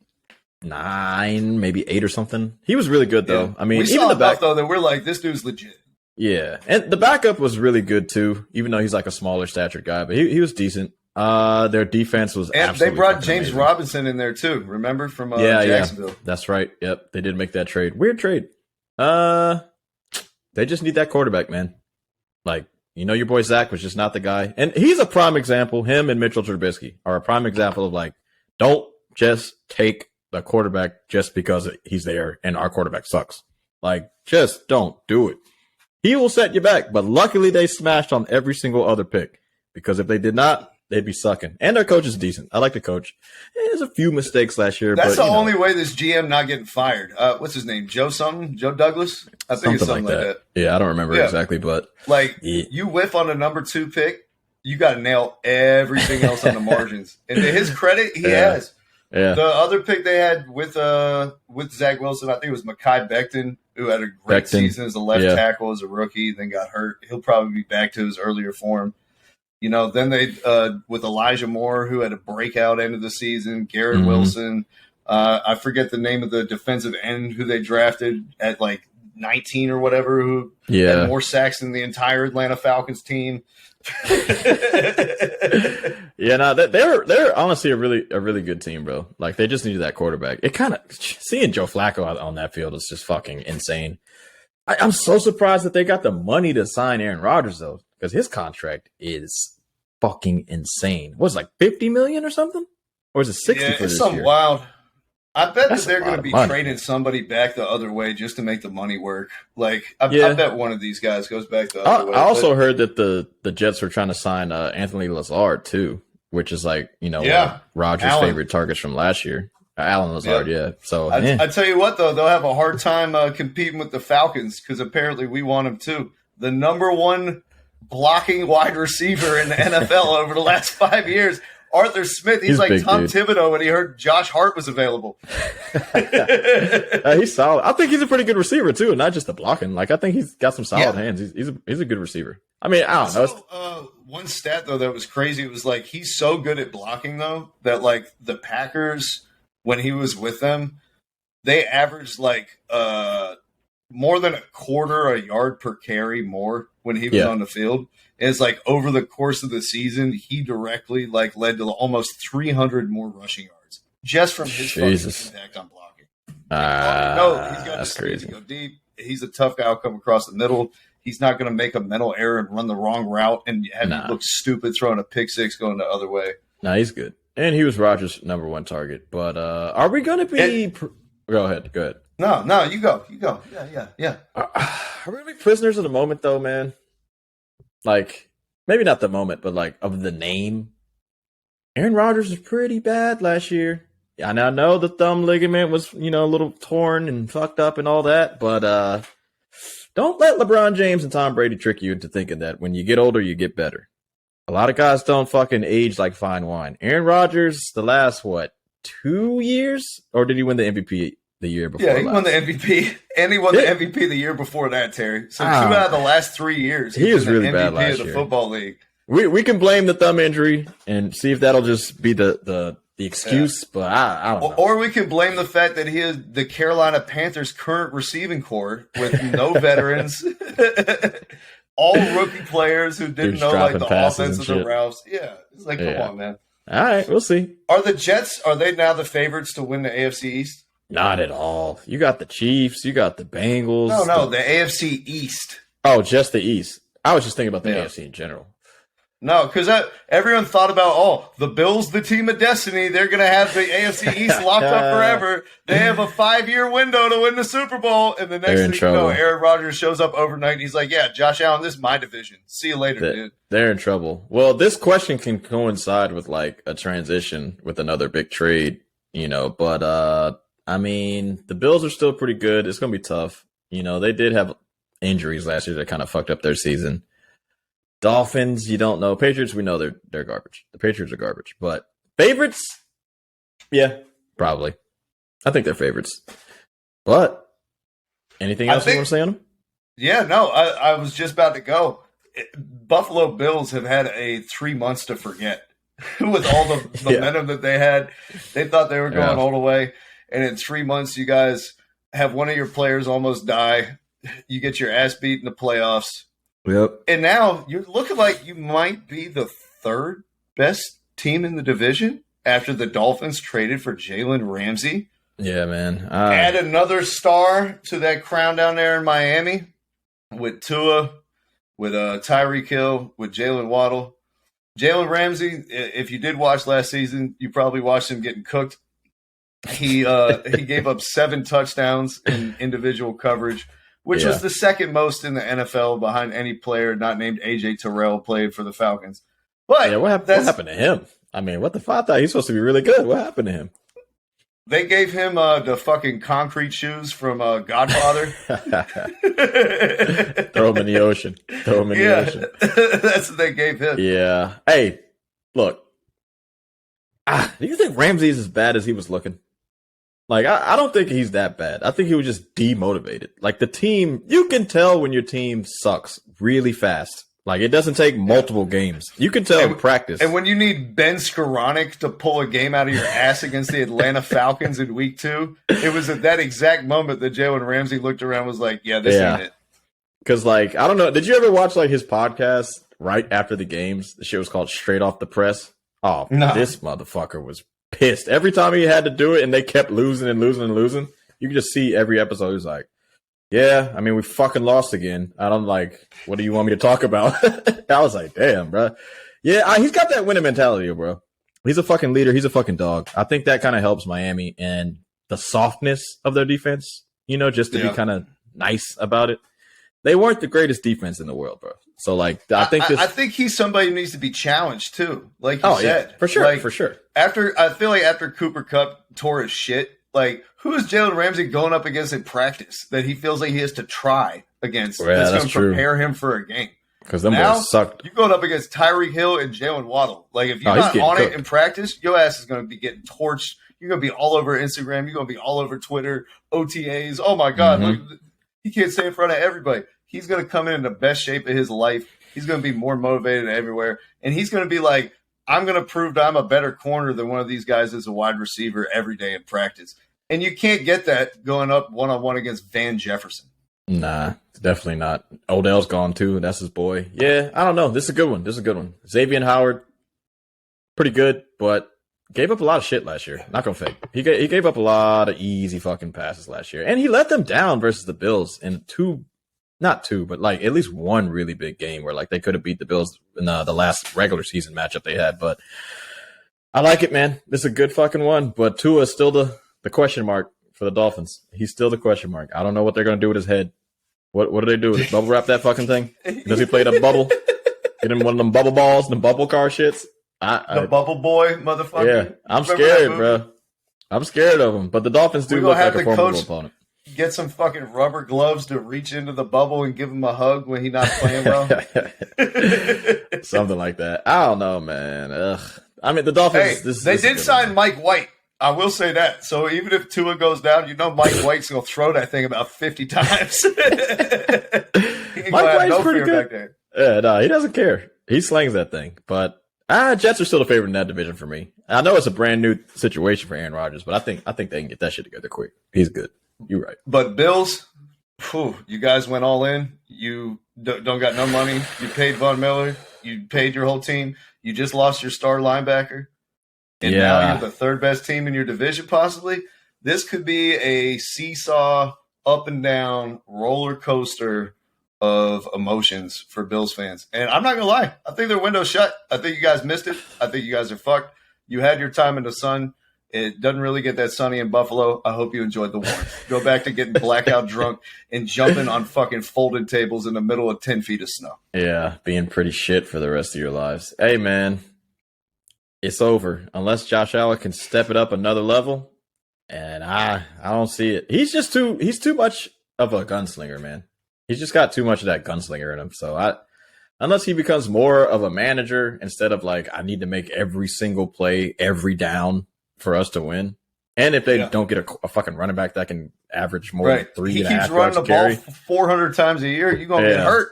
9, maybe 8 or something. He was really good, though. I mean, we saw enough, though, that we're like, this dude's legit. Yeah, and the backup was really good, too, even though he's like a smaller stature guy. But he was decent. Their defense was and absolutely they brought fucking James amazing. Robinson in there too. Remember from Jacksonville? Yeah, that's right. Yep, they did make that trade. Weird trade. They just need that quarterback, man. Like, your boy Zach was just not the guy, and he's a prime example. Him and Mitchell Trubisky are a prime example of like, don't just take the quarterback just because he's there and our quarterback sucks. Like, just don't do it. He will set you back, but luckily they smashed on every single other pick, because if they did not, they'd be sucking. And their coach is decent. I like the coach. There's a few mistakes last year. That's but, the only way this GM not getting fired. What's his name? Joe something? Joe Douglas? I think it's something like that. Yeah, I don't remember exactly, but you whiff on a number 2 pick, you got to nail everything else on the margins. And to his credit, he has. Yeah. The other pick they had with Zach Wilson, I think it was Mekhi Becton, who had a great season as a left tackle as a rookie, then got hurt. He'll probably be back to his earlier form. Then they with Elijah Moore, who had a breakout end of the season, Garrett Wilson. I forget the name of the defensive end who they drafted at like 19 or whatever, who had more sacks than the entire Atlanta Falcons team. They're honestly a really good team, bro. Like, they just needed that quarterback. It kind of seeing Joe Flacco on that field is just fucking insane. I'm so surprised that they got the money to sign Aaron Rodgers though, because his contract is fucking insane. What was it, like $50 million or something, or is it 60 for this something year? Wild. I bet That's that they're going to be trading somebody back the other way just to make the money work. Like, I bet one of these guys goes back the other way. I also heard that the Jets were trying to sign Anthony Lazard too, which is like, Rodgers' favorite targets from last year. Alan Lazard, So I tell you what, though, they'll have a hard time competing with the Falcons, because apparently we want them too. The number 1 blocking wide receiver in the NFL over the last 5 years, Arthur Smith. He's like Tom Thibodeau when he heard Josh Hart was available. He's solid. I think he's a pretty good receiver too, not just the blocking. Like, I think he's got some solid hands. He's a good receiver. I mean, I don't know. One stat though that was crazy. It was like, he's so good at blocking though that like the Packers, when he was with them, they averaged like more than a quarter a yard per carry more when he was on the field. And it's like, over the course of the season, he directly like led to almost 300 more rushing yards just from his fucking impact on blocking. He's got the speed to go deep. He's a tough guy. I'll come across the middle. He's not going to make a mental error and run the wrong route and have you look stupid throwing a pick six going the other way. Nah, he's good. And he was Rodgers' number 1 target. But are we going to be Go ahead. No, you go. Yeah. Are we going to be prisoners of the moment, though, man? Like, maybe not the moment, but like of the name. Aaron Rodgers was pretty bad last year. And I know the thumb ligament was, a little torn and fucked up and all that. But don't let LeBron James and Tom Brady trick you into thinking that when you get older, you get better. A lot of guys don't fucking age like fine wine. Aaron Rodgers, the last, 2 years? Or did he win the MVP the year before? Yeah, he won the MVP. And he won the MVP the year before that, Terry. So 2 out of the last 3 years. He was really MVP bad last of the year. Football League. We can blame the thumb injury and see if that'll just be the excuse, but I don't know. Or we can blame the fact that he is the Carolina Panthers' current receiving core with no veterans. All rookie players who didn't know like the offense of the routes. Yeah. It's like, come on, man. All right, we'll see. Are the Jets, are they now the favorites to win the AFC East? Not at all. You got the Chiefs, you got the Bengals. No, the AFC East. Oh, just the East. I was just thinking about the AFC in general. No, because everyone thought about, the Bills, the team of destiny. They're going to have the AFC East locked up forever. They have a 5-year window to win the Super Bowl. And the next thing you know, Aaron Rodgers shows up overnight. And he's like, Josh Allen, this is my division. See you later, dude. They're in trouble. Well, this question can coincide with like a transition with another big trade, but I mean, the Bills are still pretty good. It's going to be tough. They did have injuries last year that kind of fucked up their season. Dolphins, you don't know. Patriots, we know they're garbage. The Patriots are garbage. But favorites? Yeah, probably. I think they're favorites. But anything else you want to say on them? Yeah, no, I was just about to go. Buffalo Bills have had a 3 months to forget with all the momentum that they had. They thought they were going all the way. And in 3 months, you guys have one of your players almost die. You get your ass beat in the playoffs. Yep. And now you're looking like you might be the 3rd best team in the division after the Dolphins traded for Jalen Ramsey. Yeah, man. Add another star to that crown down there in Miami with Tua, with Tyreek Hill, with Jalen Waddle. Jalen Ramsey, if you did watch last season, you probably watched him getting cooked. He gave up 7 touchdowns in individual coverage, which was the second most in the NFL behind any player not named A.J. Terrell played for the Falcons. But what happened to him? I mean, what the fuck? I thought he's supposed to be really good. What happened to him? They gave him the fucking concrete shoes from Godfather. Throw him in the ocean. The ocean. That's what they gave him. Yeah. Hey, look. Do you think Ramsey is as bad as he was looking? Like, I don't think he's that bad. I think he was just demotivated. Like, the team, you can tell when your team sucks really fast. Like, it doesn't take multiple games. You can tell in practice. And when you need Ben Skoranek to pull a game out of your ass against the Atlanta Falcons in week 2, it was at that exact moment that Jalen Ramsey looked around and was like, yeah, this ain't it. Because, like, I don't know. Did you ever watch, like, his podcast right after the games? The shit was called Straight Off the Press. Oh, no. This motherfucker was pissed. Every time he had to do it and they kept losing and losing and losing, you could just see every episode. He was like, yeah, I mean, we fucking lost again. And I'm like, what do you want me to talk about? I was like, damn, bro. Yeah, he's got that winning mentality, bro. He's a fucking leader. He's a fucking dog. I think that kind of helps Miami and the softness of their defense, just to be kind of nice about it. They weren't the greatest defense in the world, bro. So, like, I think he's somebody who needs to be challenged, too. Like you said. Yeah, for sure, like, for sure. I feel like after Cooper Kupp tore his shit, like, who is Jalen Ramsey going up against in practice that he feels like he has to try against that's going to prepare him for a game? Because them boys sucked. You're going up against Tyreek Hill and Jalen Waddle. Like, if you're not on it in practice, your ass is going to be getting torched. You're going to be all over Instagram. You're going to be all over Twitter, OTAs. Oh, my God. Look, he can't stay in front of everybody. He's going to come in the best shape of his life. He's going to be more motivated everywhere. And he's going to be like, I'm going to prove that I'm a better corner than one of these guys as a wide receiver every day in practice. And you can't get that going up one-on-one against Van Jefferson. Nah, definitely not. Odell's gone too. That's his boy. Yeah, I don't know. This is a good one. Xavier Howard, pretty good, but gave up a lot of shit last year. Not going to fake. He gave up a lot of easy fucking passes last year. And he let them down versus the Bills in not two, but like at least one really big game where like they could have beat the Bills in the last regular season matchup they had. But I like it, man. This is a good fucking one. But Tua is still the question mark for the Dolphins. He's still the question mark. I don't know what they're going to do with his head. What do they do? Bubble wrap that fucking thing? Does he play the bubble? Get him one of them bubble balls, them bubble car shits? The bubble boy, motherfucker. Yeah, I'm scared, bro. I'm scared of him. But the Dolphins do look like a formidable opponent. Get some fucking rubber gloves to reach into the bubble and give him a hug when he's not playing well. Something like that. I don't know, man. Ugh. I mean, the Dolphins. Hey, they did sign Mike White. I will say that. So even if Tua goes down, Mike White's going to throw that thing about 50 times. Mike White's pretty good. Yeah, no, he doesn't care. He slings that thing. But Jets are still the favorite in that division for me. I know it's a brand new situation for Aaron Rodgers, but I think they can get that shit together quick. He's good. You're right. But Bills, you guys went all in. You don't got no money. You paid Von Miller. You paid your whole team. You just lost your star linebacker. And now you're the third best team in your division, possibly. This could be a seesaw, up and down roller coaster of emotions for Bills fans. And I'm not going to lie. I think their window's shut. I think you guys missed it. I think you guys are fucked. You had your time in the sun. It doesn't really get that sunny in Buffalo. I hope you enjoyed the warmth. Go back to getting blackout drunk and jumping on fucking folded tables in the middle of 10 feet of snow. Yeah, being pretty shit for the rest of your lives. Hey, man. It's over unless Josh Allen can step it up another level, and I don't see it. He's too much of a gunslinger, man. He's just got too much of that gunslinger in him. So unless he becomes more of a manager instead of like I need to make every single play every down for us to win, and if they don't get a fucking running back that can average more than 3.5 yards he keeps running the ball 400 times a year, you're gonna get hurt.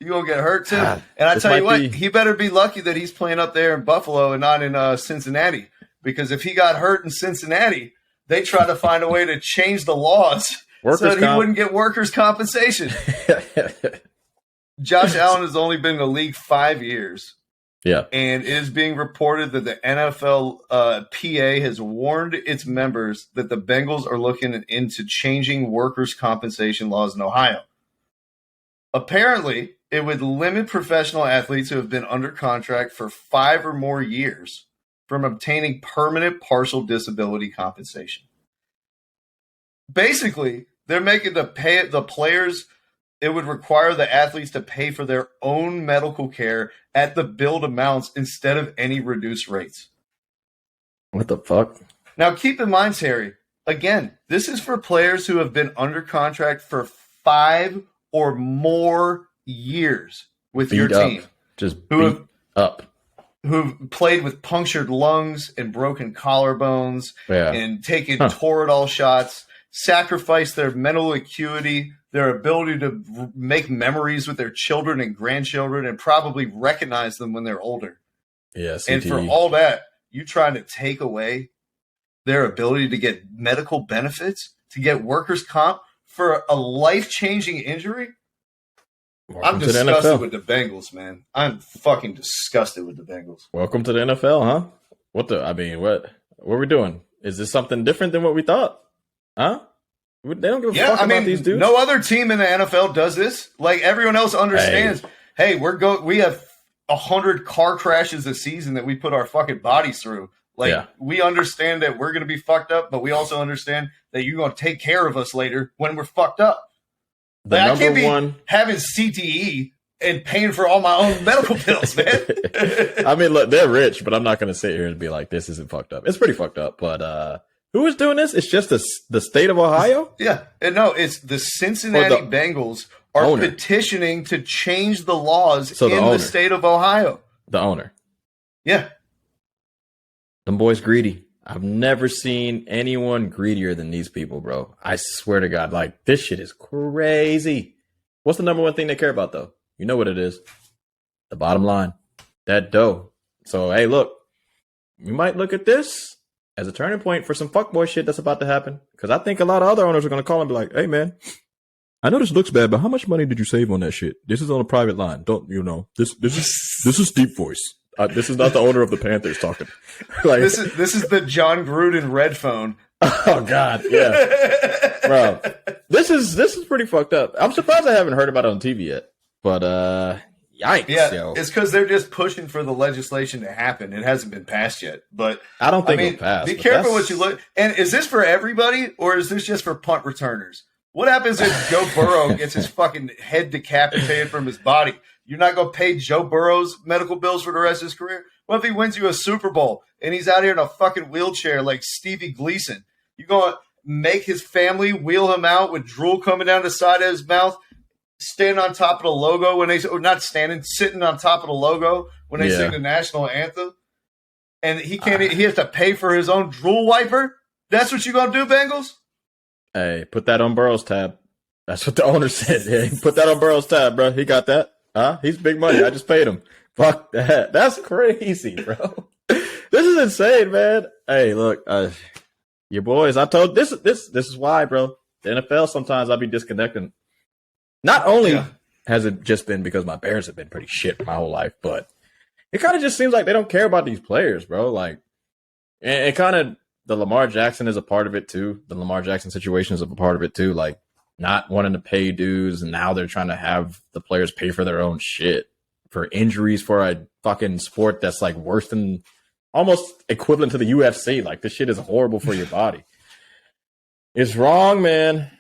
You're going to get hurt, too. And I tell you what, he better be lucky that he's playing up there in Buffalo and not in Cincinnati. Because if he got hurt in Cincinnati, they try to find a way to change the laws so that he wouldn't get workers' compensation. Josh Allen has only been in the league 5 years. Yeah. And it is being reported that the NFL PA has warned its members that the Bengals are looking into changing workers' compensation laws in Ohio. Apparently, it would limit professional athletes who have been under contract for 5 or more years from obtaining permanent partial disability compensation. Basically, they're making the players. It would require the athletes to pay for their own medical care at the billed amounts instead of any reduced rates. What the fuck? Now, keep in mind, Terry, again, this is for players who have been under contract for 5 or more years with your team. Just beat up. Who've played with punctured lungs and broken collarbones and taken Toradol shots, sacrificed their mental acuity, their ability to make memories with their children and grandchildren and probably recognize them when they're older. Yeah, CTE. And for all that, you trying to take away their ability to get medical benefits, to get workers' comp for a life-changing injury? I'm disgusted with the Bengals, man. I'm fucking disgusted with the Bengals. Welcome to the NFL, huh? What are we doing? Is this something different than what we thought? Huh? They don't give a fuck about these dudes. No other team in the NFL does this. Like, everyone else understands, hey we have 100 car crashes a season that we put our fucking bodies through. Like, we understand that we're going to be fucked up, but we also understand that you're going to take care of us later when we're fucked up. Like, I can't be having CTE and paying for all my own medical bills, man. I mean, look, they're rich, but I'm not going to sit here and be like, this isn't fucked up. It's pretty fucked up, but who is doing this? It's just the state of Ohio? Yeah. And no, it's the Cincinnati Bengals are petitioning to change the laws in the state of Ohio. The owner. Yeah. Them boys greedy. I've never seen anyone greedier than these people, bro. I swear to God, like, this shit is crazy. What's the number one thing they care about, though? You know what it is. The bottom line. That dough. So, hey, look. We might look at this as a turning point for some fuckboy shit that's about to happen. Because I think a lot of other owners are going to call and be like, hey, man, I know this looks bad, but how much money did you save on that shit? This is on a private line. Don't, this is deep voice. This is not the owner of the Panthers talking. Like, this is the John Gruden red phone. Oh God, yeah, bro. This is pretty fucked up. I'm surprised I haven't heard about it on TV yet. But yikes, yeah, it's because they're just pushing for the legislation to happen. It hasn't been passed yet, but I don't think it'll pass. Be careful what you look. And is this for everybody, or is this just for punt returners? What happens if Joe Burrow gets his fucking head decapitated from his body? You're not going to pay Joe Burrow's medical bills for the rest of his career? What if he wins you a Super Bowl and he's out here in a fucking wheelchair like Stevie Gleason? You going to make his family wheel him out with drool coming down the side of his mouth, standing on top of the logo when sitting on top of the logo when they sing the national anthem? And he can't. He has to pay for his own drool wiper? That's what you're going to do, Bengals? Hey, put that on Burrow's tab. That's what the owner said. Hey, put that on Burrow's tab, bro. He got that. He's big money. I just paid him. Fuck that. That's crazy, bro. This is insane, man. Hey, look, your boys. I told this is why, bro. The NFL, sometimes I'll be disconnecting. Not only has it just been because my Bears have been pretty shit my whole life, but it kind of just seems like they don't care about these players, bro. Like, it kind of, the Lamar Jackson is a part of it too. The Lamar Jackson situation is a part of it too. Like, not wanting to pay dues, and now they're trying to have the players pay for their own shit for injuries for a fucking sport that's like worse than, almost equivalent to the UFC. Like, this shit is horrible for your body. It's wrong, man.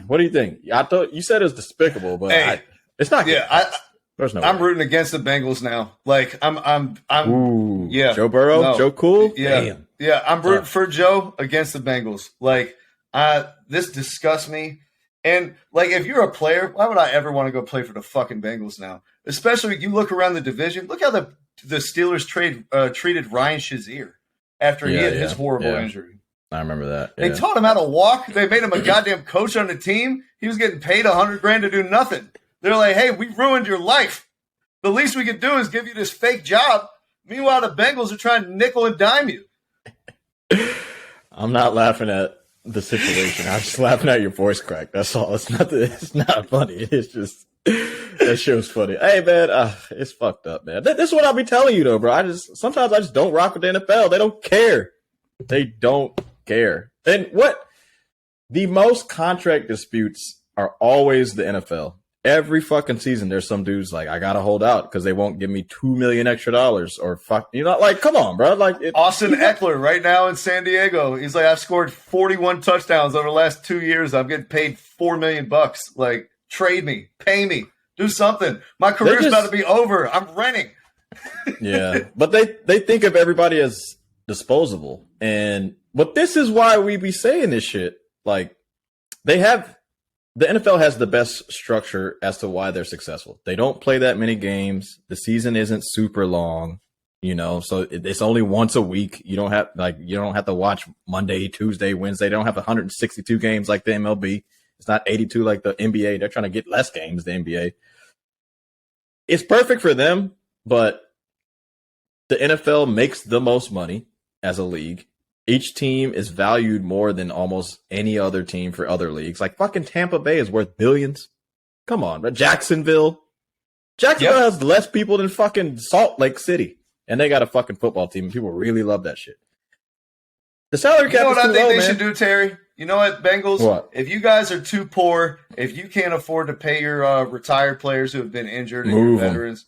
What do you think? I thought you said it was despicable, but it's not. Yeah, there's no. I'm rooting against the Bengals now. Like, I'm. Ooh, yeah. Joe Burrow, no. Joe Cool. Yeah, damn. Yeah. I'm rooting for Joe against the Bengals. Like, this disgusts me. And, like, if you're a player, why would I ever want to go play for the fucking Bengals now? Especially if you look around the division. Look how the Steelers treated Ryan Shazier after he had his horrible injury. I remember that. They taught him how to walk. They made him a goddamn coach on the team. He was getting paid $100,000 to do nothing. They're like, hey, we ruined your life. The least we could do is give you this fake job. Meanwhile, the Bengals are trying to nickel and dime you. I'm not laughing at the situation. I'm just laughing at your voice crack. That's all. It's not funny. It's just that shit was funny. Hey man, it's fucked up, man. This is what I'll be telling you though, bro. Sometimes I just don't rock with the NFL. They don't care. They don't care. And what the most contract disputes are always the NFL. Every fucking season, there's some dudes like, I gotta hold out because they won't give me $2 million extra or fuck, like, come on, bro. Like Austin Eckler right now in San Diego, he's like, I've scored 41 touchdowns over the last 2 years. I'm getting paid $4 million. Like, trade me, pay me, do something. My career's about to be over. I'm renting. Yeah, but they think of everybody as disposable, but this is why we be saying this shit. Like, the NFL has the best structure as to why they're successful. They don't play that many games. The season isn't super long, so it's only once a week. You don't have to watch Monday, Tuesday, Wednesday. They don't have 162 games like the MLB. It's not 82 like the NBA. They're trying to get less games, the NBA. It's perfect for them, but the NFL makes the most money as a league. Each team is valued more than almost any other team for other leagues. Like fucking Tampa Bay is worth billions. Come on, but Jacksonville has less people than fucking Salt Lake City, and they got a fucking football team. And people really love that shit. The salary cap. You know what I think they should do, Terry? You know what, Bengals? What? If you guys are too poor, if you can't afford to pay your retired players who have been injured and your veterans,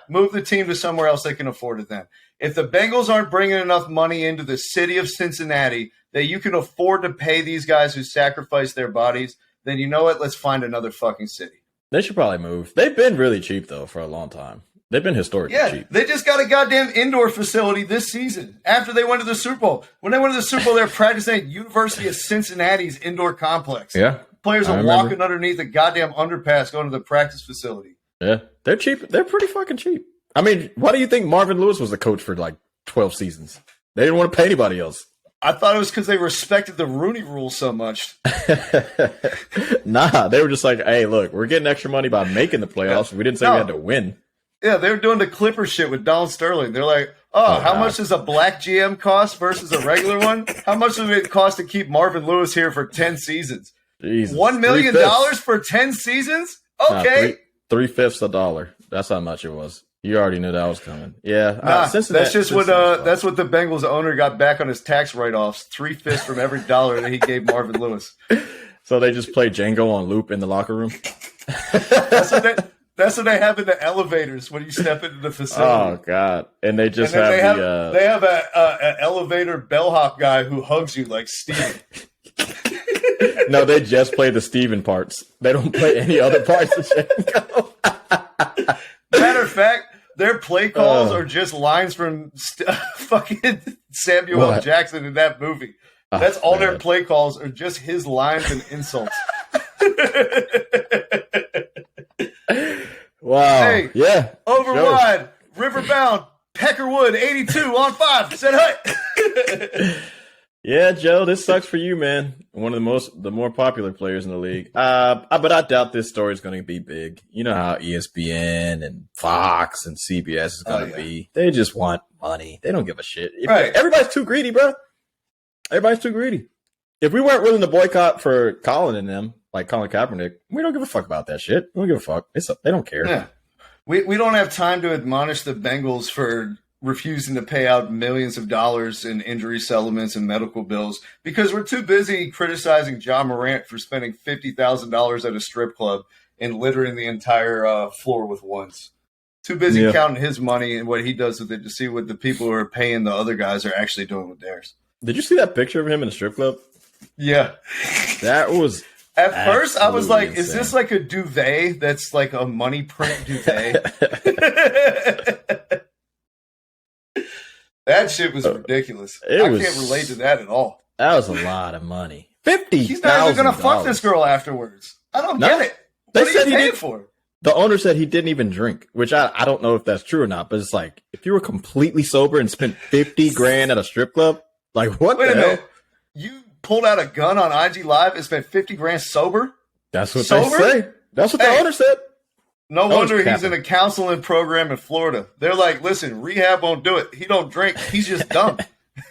move the team to somewhere else they can afford it then. If the Bengals aren't bringing enough money into the city of Cincinnati that you can afford to pay these guys who sacrifice their bodies, then you know what? Let's find another fucking city. They should probably move. They've been really cheap, though, for a long time. They've been historically cheap. They just got a goddamn indoor facility this season after they went to the Super Bowl. When they went to the Super Bowl, they were practicing at University of Cincinnati's indoor complex. Yeah. Players are walking underneath a goddamn underpass going to the practice facility. Yeah, they're cheap. They're pretty fucking cheap. I mean, why do you think Marvin Lewis was the coach for like 12 seasons? They didn't want to pay anybody else. I thought it was because they respected the Rooney Rule so much. Nah, they were just like, hey, look, we're getting extra money by making the playoffs. We didn't say we had to win. Yeah, they were doing the Clipper shit with Donald Sterling. They're like, how much does a black GM cost versus a regular one? How much does it cost to keep Marvin Lewis here for 10 seasons? Jesus. $1 million for 10 seasons? Okay. 3/5 a dollar. That's how much it was. You already knew that was coming. Yeah. That's just what the Bengals owner got back on his tax write-offs. 3/5 from every dollar that he gave Marvin Lewis. So they just play Django on loop in the locker room? That's what they have in the elevators when you step into the facility. Oh, God. And they just they have an elevator bellhop guy who hugs you like Steven. No, they just play the Steven parts. They don't play any other parts of Django. Matter of fact, their play calls are just lines from fucking Samuel L. Jackson in that movie. That's all their play calls are just his lines and insults. Wow. Hey, yeah. Over wide, Riverbound, Peckerwood, 82 on 5. Said hi. Yeah, Joe, this sucks for you, man. One of the more popular players in the league. But I doubt this story is going to be big. You know how ESPN and Fox and CBS is going to be. They just want money. They don't give a shit. Everybody's too greedy, bro. Everybody's too greedy. If we weren't willing to boycott for Colin and them, like Colin Kaepernick, we don't give a fuck about that shit. We don't give a fuck. They don't care. Yeah. We don't have time to admonish the Bengals for refusing to pay out millions of dollars in injury settlements and medical bills because we're too busy criticizing John Morant for spending $50,000 at a strip club and littering the entire floor with ones. Too busy counting his money and what he does with it to see what the people who are paying the other guys are actually doing with theirs. Did you see that picture of him in a strip club? Yeah. That was... At first, I was like, insane. Is this like a duvet that's like a money print duvet? That shit was ridiculous. I can't relate to that at all. That was a lot of money. $50,000. He's not even going to fuck this girl afterwards. I don't get it. What are you paying for? The owner said he didn't even drink, which I don't know if that's true or not, but it's like, if you were completely sober and spent $50,000 at a strip club, like what the hell? Minute. You pulled out a gun on IG Live and spent $50,000 sober? That's what they say. That's what the owner said. No wonder he's in a counseling program in Florida. They're like, listen, rehab won't do it. He don't drink. He's just dumb.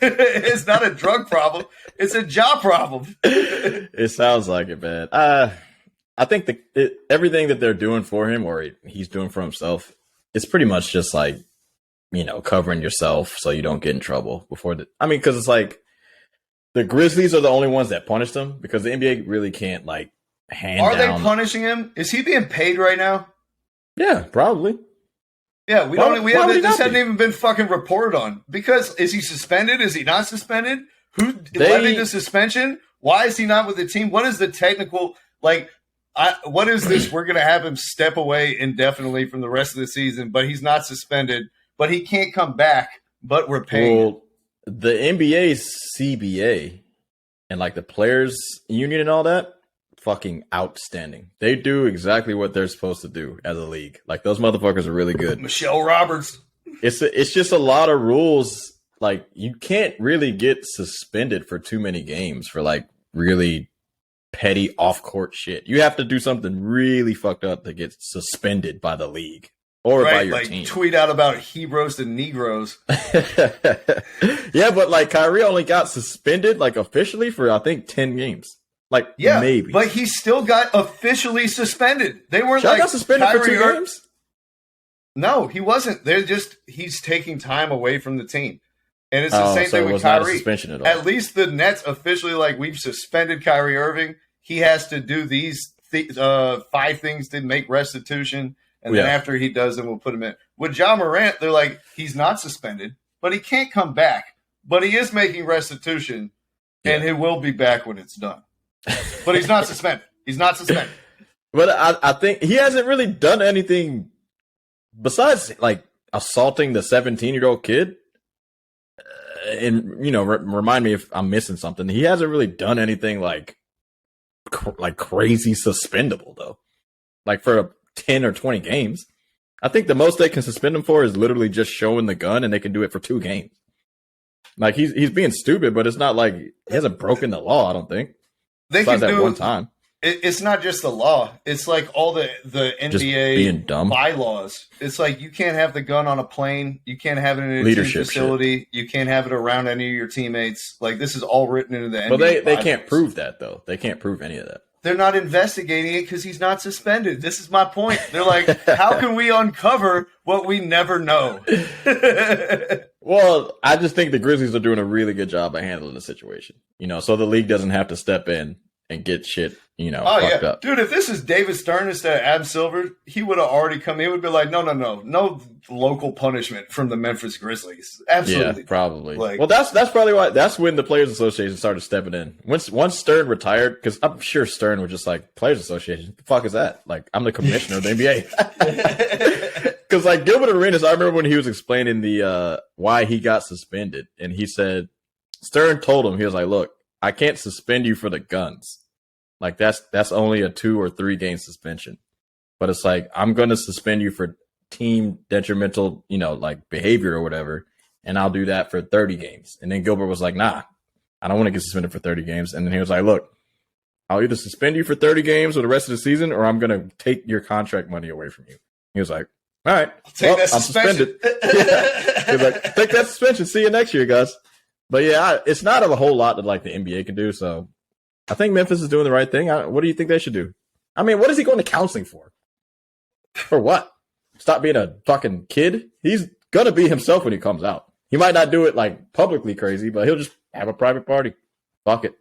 It's not a drug problem. It's a job problem. It sounds like it, man. I think everything that they're doing for him, or he's doing for himself, it's pretty much just like, covering yourself so you don't get in trouble because it's like the Grizzlies are the only ones that punished him because the NBA really can't like hand down. Are they punishing him? Is he being paid right now? Yeah, probably. Yeah, this hasn't even been fucking reported on. Because is he suspended? Is he not suspended? Who levied the suspension? Why is he not with the team? What is the technical what is this? We're gonna have him step away indefinitely from the rest of the season, but he's not suspended, but he can't come back, but we're paying him. The NBA's CBA and like the players union and all that, fucking outstanding. They do exactly what they're supposed to do as a league. Like those motherfuckers are really good. Michelle Roberts. It's just a lot of rules. Like you can't really get suspended for too many games for like really petty off court shit. You have to do something really fucked up to get suspended by the league or by your team. Tweet out about Hebrews and Negroes. Yeah, but like Kyrie only got suspended like officially for I think 10 games. Like, yeah, maybe. But he still got officially suspended. They weren't got suspended for 2 games? No, he wasn't. He's taking time away from the team. And it's the same thing with Kyrie. Not a suspension at all. At least the Nets officially, we've suspended Kyrie Irving. He has to do these 5 things to make restitution. And then after he does them, we'll put him in. With Ja Morant, they're like, he's not suspended, but he can't come back. But he is making restitution, and he will be back when it's done. But he's not suspended. He's not suspended. But I think he hasn't really done anything besides like assaulting the 17-year-old kid. And remind me if I'm missing something. He hasn't really done anything like crazy suspendable though. Like for 10 or 20 games, I think the most they can suspend him for is literally just showing the gun, and they can do it for 2 games. Like he's being stupid, but it's not like he hasn't broken the law. I don't think. They can do one time. It's not just the law. It's like all the NBA bylaws. It's like you can't have the gun on a plane. You can't have it in a team facility. Shit. You can't have it around any of your teammates. Like this is all written into the NBA. But they can't prove that though. They can't prove any of that. They're not investigating it because he's not suspended. This is my point. They're like, how can we uncover what we never know? Well, I just think the Grizzlies are doing a really good job of handling the situation. So the league doesn't have to step in and get shit, fucked up. Dude, if this is David Stern instead of Adam Silver, he would have already come in. He would be like, no local punishment from the Memphis Grizzlies. Absolutely. Yeah, probably. Well, that's probably why. That's when the Players Association started stepping in. Once Stern retired, because I'm sure Stern was just like, Players Association, the fuck is that? Like, I'm the commissioner of the NBA. Because like Gilbert Arenas, I remember when he was explaining the why he got suspended, and he said Stern told him, he was like, look, I can't suspend you for the guns. Like that's only a 2 or 3 game suspension. But it's like, I'm going to suspend you for team detrimental, like behavior or whatever. And I'll do that for 30 games. And then Gilbert was like, nah, I don't want to get suspended for 30 games. And then he was like, look, I'll either suspend you for 30 games for the rest of the season, or I'm going to take your contract money away from you. He was like, all right, I'm suspended. He was like, take that suspension. See you next year, guys. But yeah, it's not a whole lot that like the NBA can do. So I think Memphis is doing the right thing. What do you think they should do? I mean, what is he going to counseling for? For what? Stop being a fucking kid? He's going to be himself when he comes out. He might not do it like publicly crazy, but he'll just have a private party. Fuck it.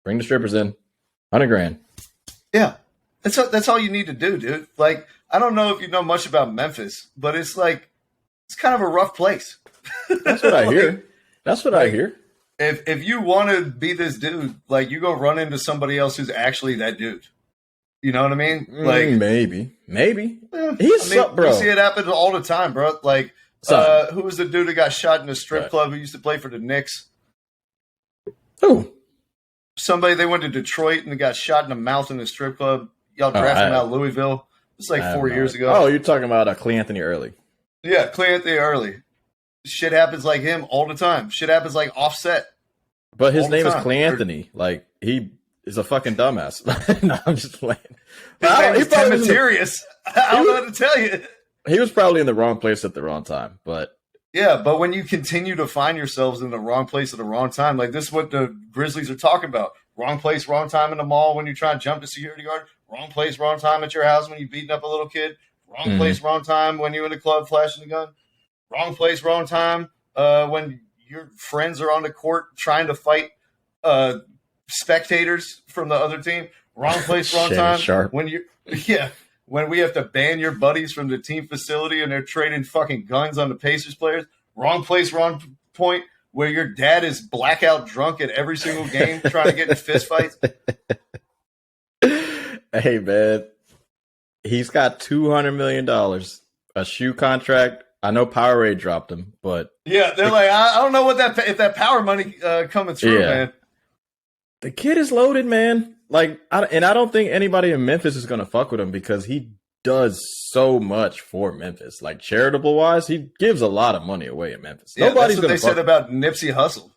Bring the strippers in. $100,000. Yeah. That's all you need to do, dude. Like, I don't know if you know much about Memphis, but it's like, it's kind of a rough place. That's what I hear. That's what I hear. If you want to be this dude, like you go run into somebody else who's actually that dude. You know what I mean? Like maybe. Bro. You see it happen all the time, bro. Like who was the dude that got shot in a strip club who used to play for the Knicks? Who? Somebody, they went to Detroit and got shot in the mouth in a strip club. Y'all drafted him out of Louisville. It's like 4 years ago. Oh, you're talking about Clay Anthony Early. Yeah, Clay Anthony Early. Shit happens like him all the time. Shit happens like Offset. But his name is Clay Anthony. Like, he is a fucking dumbass. No, I'm just playing. His name is Demetrius. I don't know how to tell you. He was probably in the wrong place at the wrong time. But Yeah, but when you continue to find yourselves in the wrong place at the wrong time, like this is what the Grizzlies are talking about. Wrong place, wrong time in the mall when you try to jump the security guard. Wrong place, wrong time at your house when you're beating up a little kid. Wrong place, wrong time when you're in the club flashing a gun. Wrong place, wrong time when your friends are on the court trying to fight spectators from the other team. Wrong place, wrong time when we have to ban your buddies from the team facility and they're trading fucking guns on the Pacers players. Wrong place, wrong point where your dad is blackout drunk at every single game trying to get in fist fights. Hey, man. He's got $200 million, a shoe contract. I know Powerade dropped him, but... Yeah, they're like, I don't know what if that power money coming through, man. The kid is loaded, man. Like, I don't think anybody in Memphis is going to fuck with him because he does so much for Memphis. Like, charitable-wise, he gives a lot of money away in Memphis. Yeah, Nobody's that's what they said about Nipsey Hussle.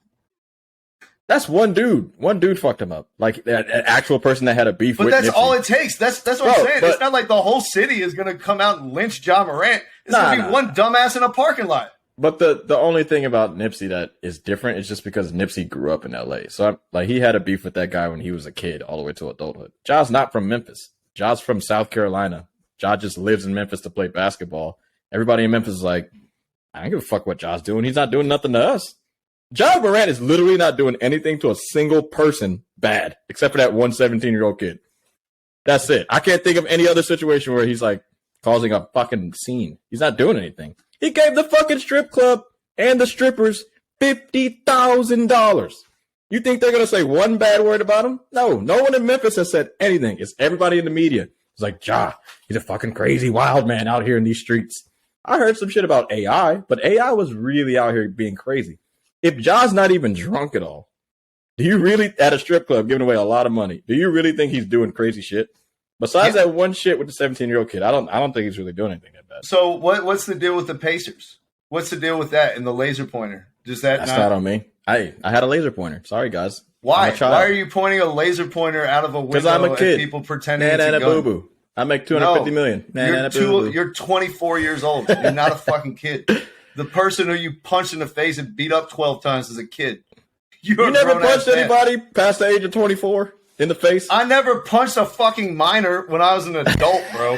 That's one dude. One dude fucked him up. Like, an actual person that had a beef with Nipsey. But that's all it takes. That's what I'm saying. It's not like the whole city is going to come out and lynch Ja Morant. It's going to be one dumbass in a parking lot. But the only thing about Nipsey that is different is just because Nipsey grew up in L.A. So, he had a beef with that guy when he was a kid all the way to adulthood. Ja's not from Memphis. Ja's from South Carolina. Ja just lives in Memphis to play basketball. Everybody in Memphis is like, I don't give a fuck what Ja's doing. He's not doing nothing to us. Ja Morant is literally not doing anything to a single person bad, except for that one 17-year-old kid. That's it. I can't think of any other situation where he's, like, causing a fucking scene. He's not doing anything. He gave the fucking strip club and the strippers $50,000. You think they're going to say one bad word about him? No one in Memphis has said anything. It's everybody in the media. It's like, Ja, he's a fucking crazy wild man out here in these streets. I heard some shit about AI, but AI was really out here being crazy. If Ja's not even drunk at all, do you really, at a strip club giving away a lot of money, do you really think he's doing crazy shit? Besides that one shit with the 17-year-old kid, I don't think he's really doing anything that bad. So what's the deal with the Pacers? What's the deal with that and the laser pointer? That's not on me. I had a laser pointer. Sorry, guys. Why? Why are you pointing a laser pointer out of a window? Because I'm a kid. At people pretending it's a gun? Boo-boo. I make $250 million. You're 24 years old. You're not a fucking kid. The person who you punched in the face and beat up 12 times as a kid. You never punched anybody past the age of 24 in the face? I never punched a fucking minor when I was an adult, bro.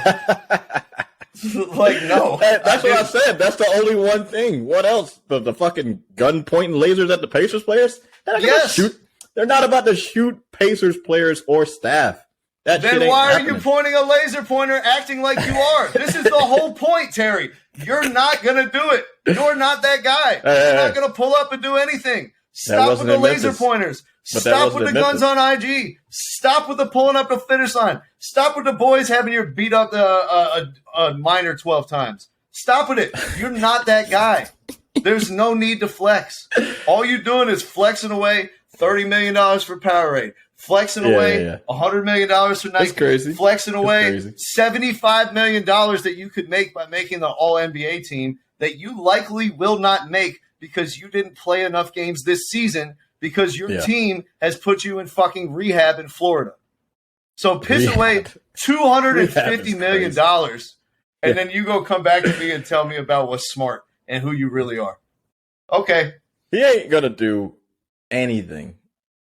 Like, no. That's what I said. That's the only one thing. What else? The fucking gun pointing lasers at the Pacers players? They're not about to shoot Pacers players or staff. Then why are you pointing a laser pointer acting like you are? This is the whole point, Terry. You're not going to do it. You're not that guy. You're not going to pull up and do anything. Stop with the laser pointers. Stop with the guns on IG. Stop with the pulling up the finish line. Stop with the boys having you beat up a minor 12 times. Stop with it. You're not that guy. There's no need to flex. All you're doing is flexing away $30 million for Powerade. Flexing away $100 million for Nike. Crazy. Flexing away $75 million that you could make by making the All-NBA team that you likely will not make because you didn't play enough games this season because your team has put you in fucking rehab in Florida. So piss away $250 million and then you go come back to me and tell me about what's smart and who you really are. Okay. He ain't going to do anything.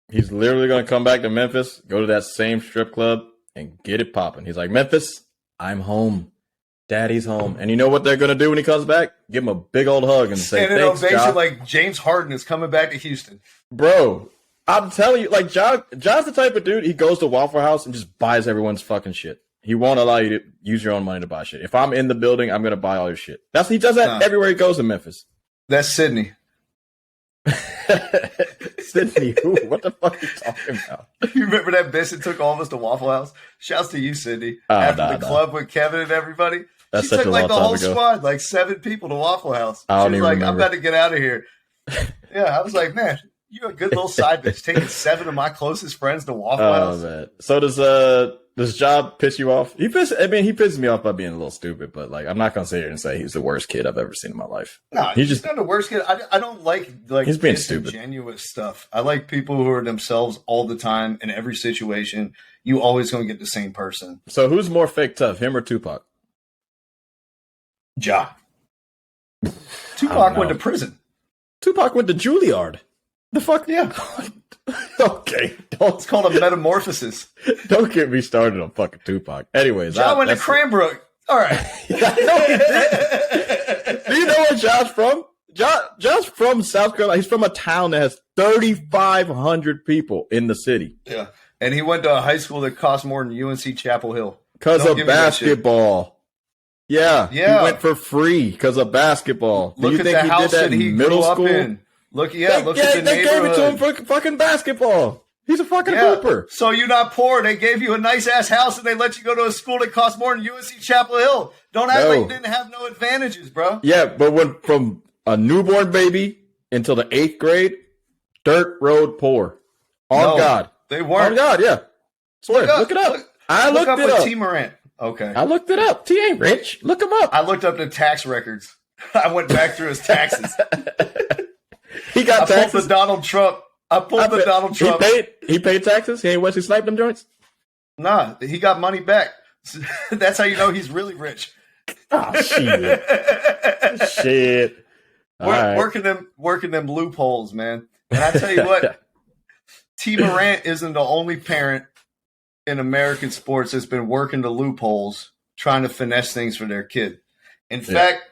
He's literally going to come back to Memphis, go to that same strip club, and get it popping. He's like, Memphis, I'm home. Daddy's home. And you know what they're going to do when he comes back? Give him a big old hug and say, thanks, Ja. Like James Harden is coming back to Houston. Bro, I'm telling you, like, Ja's the type of dude, he goes to Waffle House and just buys everyone's fucking shit. He won't allow you to use your own money to buy shit. If I'm in the building, I'm going to buy all your shit. He does that everywhere he goes in Memphis. That's Sydney. Sydney, who? What the fuck are you talking about? You remember that bitch that took all of us to Waffle House? Shouts to you, Sydney. After the club with Kevin and everybody. That's she took like the whole squad, like 7 people to Waffle House. She was like, I'm about to get out of here. Yeah, I was like, man, you're a good little side bitch taking 7 of my closest friends to Waffle House. Man. So does Ja piss you off? He pisses me off by being a little stupid, but like I'm not gonna sit here and say he's the worst kid I've ever seen in my life. No, he's just not the worst kid. I don't like he's being stupid. Genuine stuff. I like people who are themselves all the time in every situation. You always gonna get the same person. So who's more fake tough, him or Tupac? Ja. Tupac went to prison. Tupac went to Juilliard. The fuck? Yeah. Okay. It's called a metamorphosis. Don't get me started on fucking Tupac. Anyways. John went to Cranbrook. All right. Do you know where John's from? John's from South Carolina. He's from a town that has 3,500 people in the city. Yeah. And he went to a high school that cost more than UNC Chapel Hill. Because of basketball. Yeah. He went for free because of basketball. Look at the house that he grew up in. Look at the neighborhood. They gave it to him for fucking basketball. He's a fucking hooper. So you're not poor. They gave you a nice-ass house, and they let you go to a school that costs more than UNC Chapel Hill. Don't act like you didn't have no advantages, bro. Yeah, but from a newborn baby until the 8th grade, dirt road poor. On God. They weren't. On God, yeah. Swear, look it up. I looked it up. T. Morant. Okay. I looked it up. T ain't rich. Look him up. I looked up the tax records. I went back through his taxes. He got taxes. I pulled the Donald Trump. He paid taxes? He ain't Wesley Sniped them joints? Nah, he got money back. That's how you know he's really rich. Oh, shit. Shit. Working them loopholes, man. And I tell you what, T. Morant isn't the only parent in American sports that's been working the loopholes, trying to finesse things for their kid. In fact,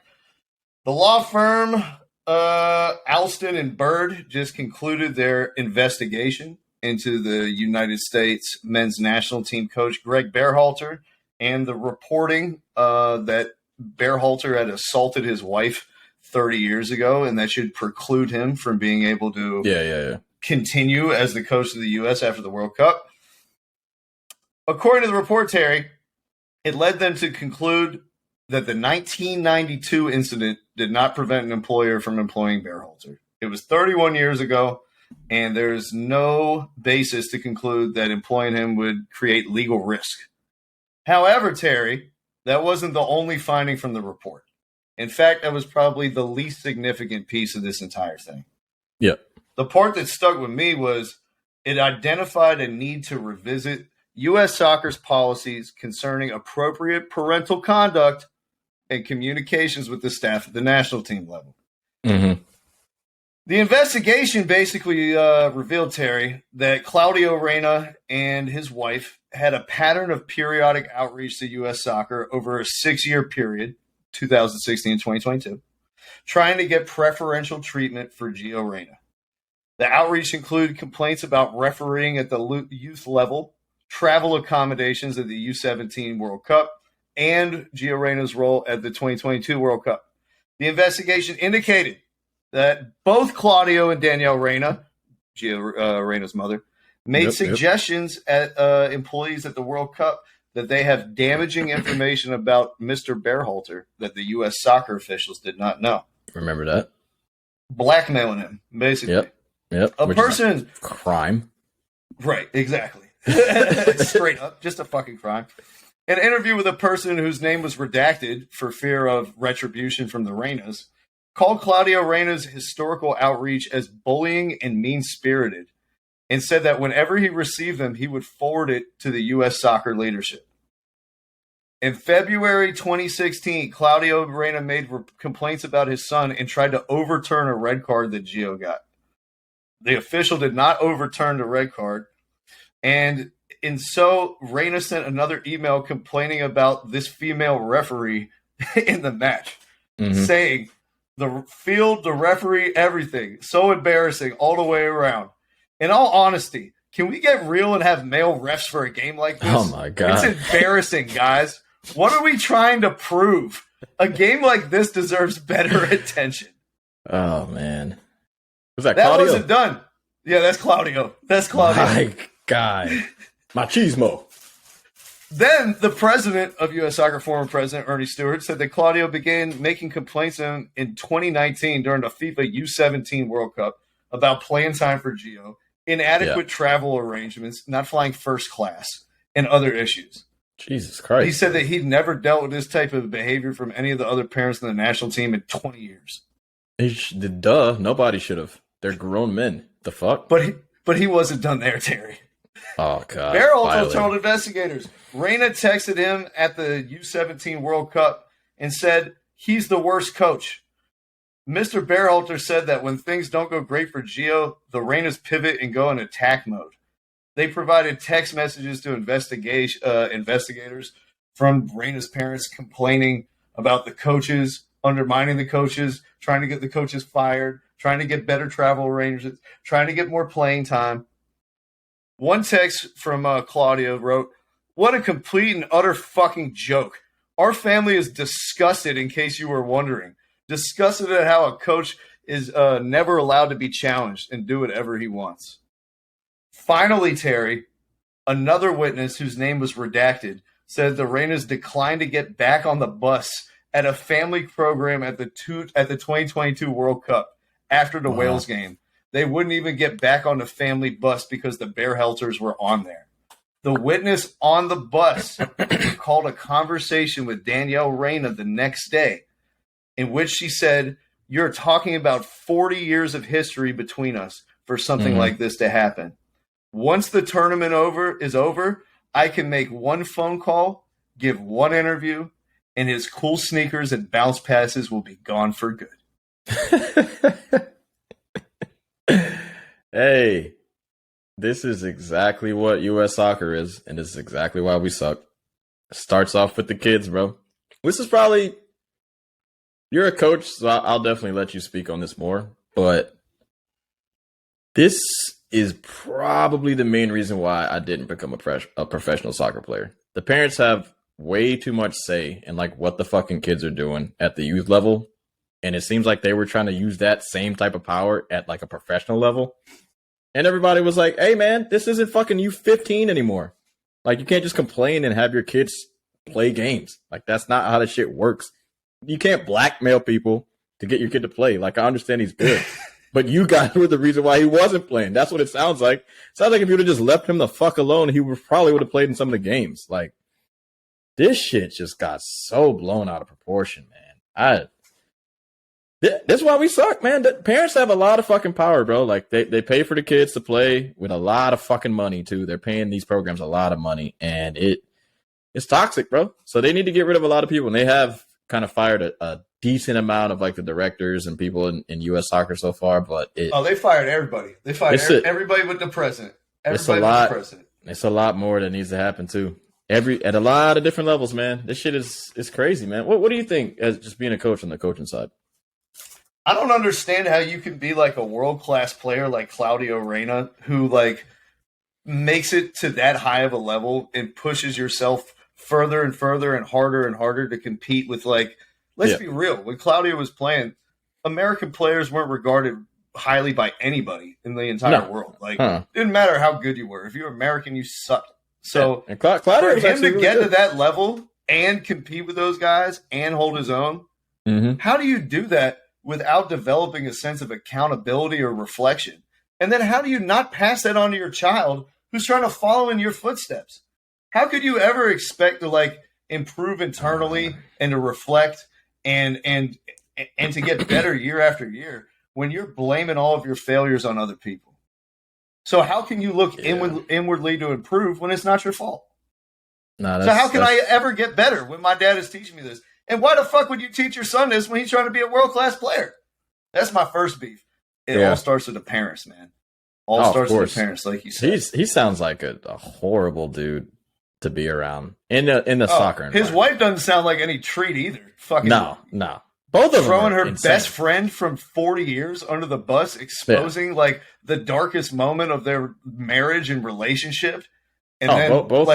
the law firm Alston and Bird just concluded their investigation into the United States men's national team coach Gregg Berhalter and the reporting that Berhalter had assaulted his wife 30 years ago, and that should preclude him from being able to continue as the coach of the U.S. after the World Cup. According to the report, Terry, it led them to conclude that the 1992 incident did not prevent an employer from employing Berhalter. It was 31 years ago, and there's no basis to conclude that employing him would create legal risk. However, Terry, that wasn't the only finding from the report. In fact, that was probably the least significant piece of this entire thing. Yeah. The part that stuck with me was it identified a need to revisit U.S. soccer's policies concerning appropriate parental conduct and communications with the staff at the national team level. Mm-hmm. The investigation basically revealed, Terry, that Claudio Reyna and his wife had a pattern of periodic outreach to U.S. soccer over a 6-year period, 2016 2022, trying to get preferential treatment for Gio Reyna. The outreach included complaints about refereeing at the youth level, travel accommodations at the U17 World Cup, and Gio Reyna's role at the 2022 World Cup. The investigation indicated that both Claudio and Danielle Reyna, Gio Reyna's mother, made suggestions at employees at the World Cup that they have damaging information about Mr. Berhalter that the U.S. soccer officials did not know. Remember that? Blackmailing him, basically. Yep. A person. Crime. Right, exactly. Straight up, just a fucking crime. An interview with a person whose name was redacted for fear of retribution from the Reynas called Claudio Reyna's historical outreach as bullying and mean-spirited, and said that whenever he received them, he would forward it to the U.S. soccer leadership. In February 2016, Claudio Reyna made complaints about his son and tried to overturn a red card that Gio got. The official did not overturn the red card, and so Reyna sent another email complaining about this female referee in the match, saying, the field, the referee, everything. So embarrassing all the way around. In all honesty, can we get real and have male refs for a game like this? Oh, my God. It's embarrassing, guys. What are we trying to prove? A game like this deserves better attention. Oh, man. Was that That Claudio? wasn't done. Yeah, that's Claudio. That's Claudio. My God. Machismo. Then the president of U.S. Soccer, former president Ernie Stewart, said that Claudio began making complaints in 2019 during the FIFA U17 World Cup about playing time for Gio, inadequate travel arrangements, not flying first class, and other issues. Jesus Christ. He said that he'd never dealt with this type of behavior from any of the other parents in the national team in 20 years. Duh. Nobody should have. They're grown men. The fuck? But he wasn't done there, Terry. Oh, God. Berhalter told investigators Reyna texted him at the U17 World Cup and said he's the worst coach. Mr. Berhalter said that when things don't go great for Gio, the Reynas pivot and go in attack mode. They provided text messages to investigators from Reyna's parents complaining about the coaches, undermining the coaches, trying to get the coaches fired, trying to get better travel arrangements, trying to get more playing time. One text from Claudio wrote, "What a complete and utter fucking joke. Our family is disgusted, in case you were wondering. Disgusted at how a coach is never allowed to be challenged and do whatever he wants." Finally, Terry, another witness whose name was redacted, said the Reynas declined to get back on the bus at a family program at the 2022 World Cup after the Wales game. They wouldn't even get back on the family bus because the Berhalters were on there. The witness on the bus recalled a conversation with Danielle Reyna the next day in which she said, "You're talking about 40 years of history between us for something like this to happen. Once the tournament is over, I can make one phone call, give one interview, and his cool sneakers and bounce passes will be gone for good." Hey, this is exactly what U.S. soccer is, and this is exactly why we suck. It starts off with the kids, bro. This is probably... You're a coach, so I'll definitely let you speak on this more, but this is probably the main reason why I didn't become a professional soccer player. The parents have way too much say in like what the fucking kids are doing at the youth level, and it seems like they were trying to use that same type of power at like a professional level. And everybody was like, "Hey man, this isn't fucking U15 anymore. Like you can't just complain and have your kids play games. Like that's not how this shit works. You can't blackmail people to get your kid to play. Like I understand he's good." But you guys were the reason why he wasn't playing. That's what it sounds like. It sounds like if you would have just left him the fuck alone, he probably would have played in some of the games. Like, this shit just got so blown out of proportion, man. That's why we suck, man. The parents have a lot of fucking power, bro. Like, they pay for the kids to play with a lot of fucking money, too. They're paying these programs a lot of money, and it's toxic, bro. So they need to get rid of a lot of people, and they have kind of fired a decent amount of like the directors and people in U.S. soccer so far, but they fired everybody. They fired everybody but the president. It's a lot more that needs to happen too. At a lot of different levels, man. This shit is crazy, man. What do you think as just being a coach on the coaching side? I don't understand how you can be like a world-class player like Claudio Reyna who like makes it to that high of a level and pushes yourself further and further and harder to compete with like, let's be real. When Claudio was playing, American players weren't regarded highly by anybody in the entire world. Like, it didn't matter how good you were. If you were American, you sucked. So and Claudio for was him to really get good to that level and compete with those guys and hold his own, how do you do that without developing a sense of accountability or reflection? And then how do you not pass that on to your child who's trying to follow in your footsteps? How could you ever expect to like improve internally and to reflect and to get better year after year when you're blaming all of your failures on other people? So how can you look inwardly to improve when it's not your fault? So how can I ever get better when my dad is teaching me this? And why the fuck would you teach your son this when he's trying to be a world-class player? That's my first beef. It all starts with the parents, man. All starts with the parents, like you said. He sounds like a horrible dude to be around in the soccer environment. His wife doesn't sound like any treat either. Fucking no. Both of them throwing her insane. best friend from 40 years under the bus, exposing like the darkest moment of their marriage and relationship. And then both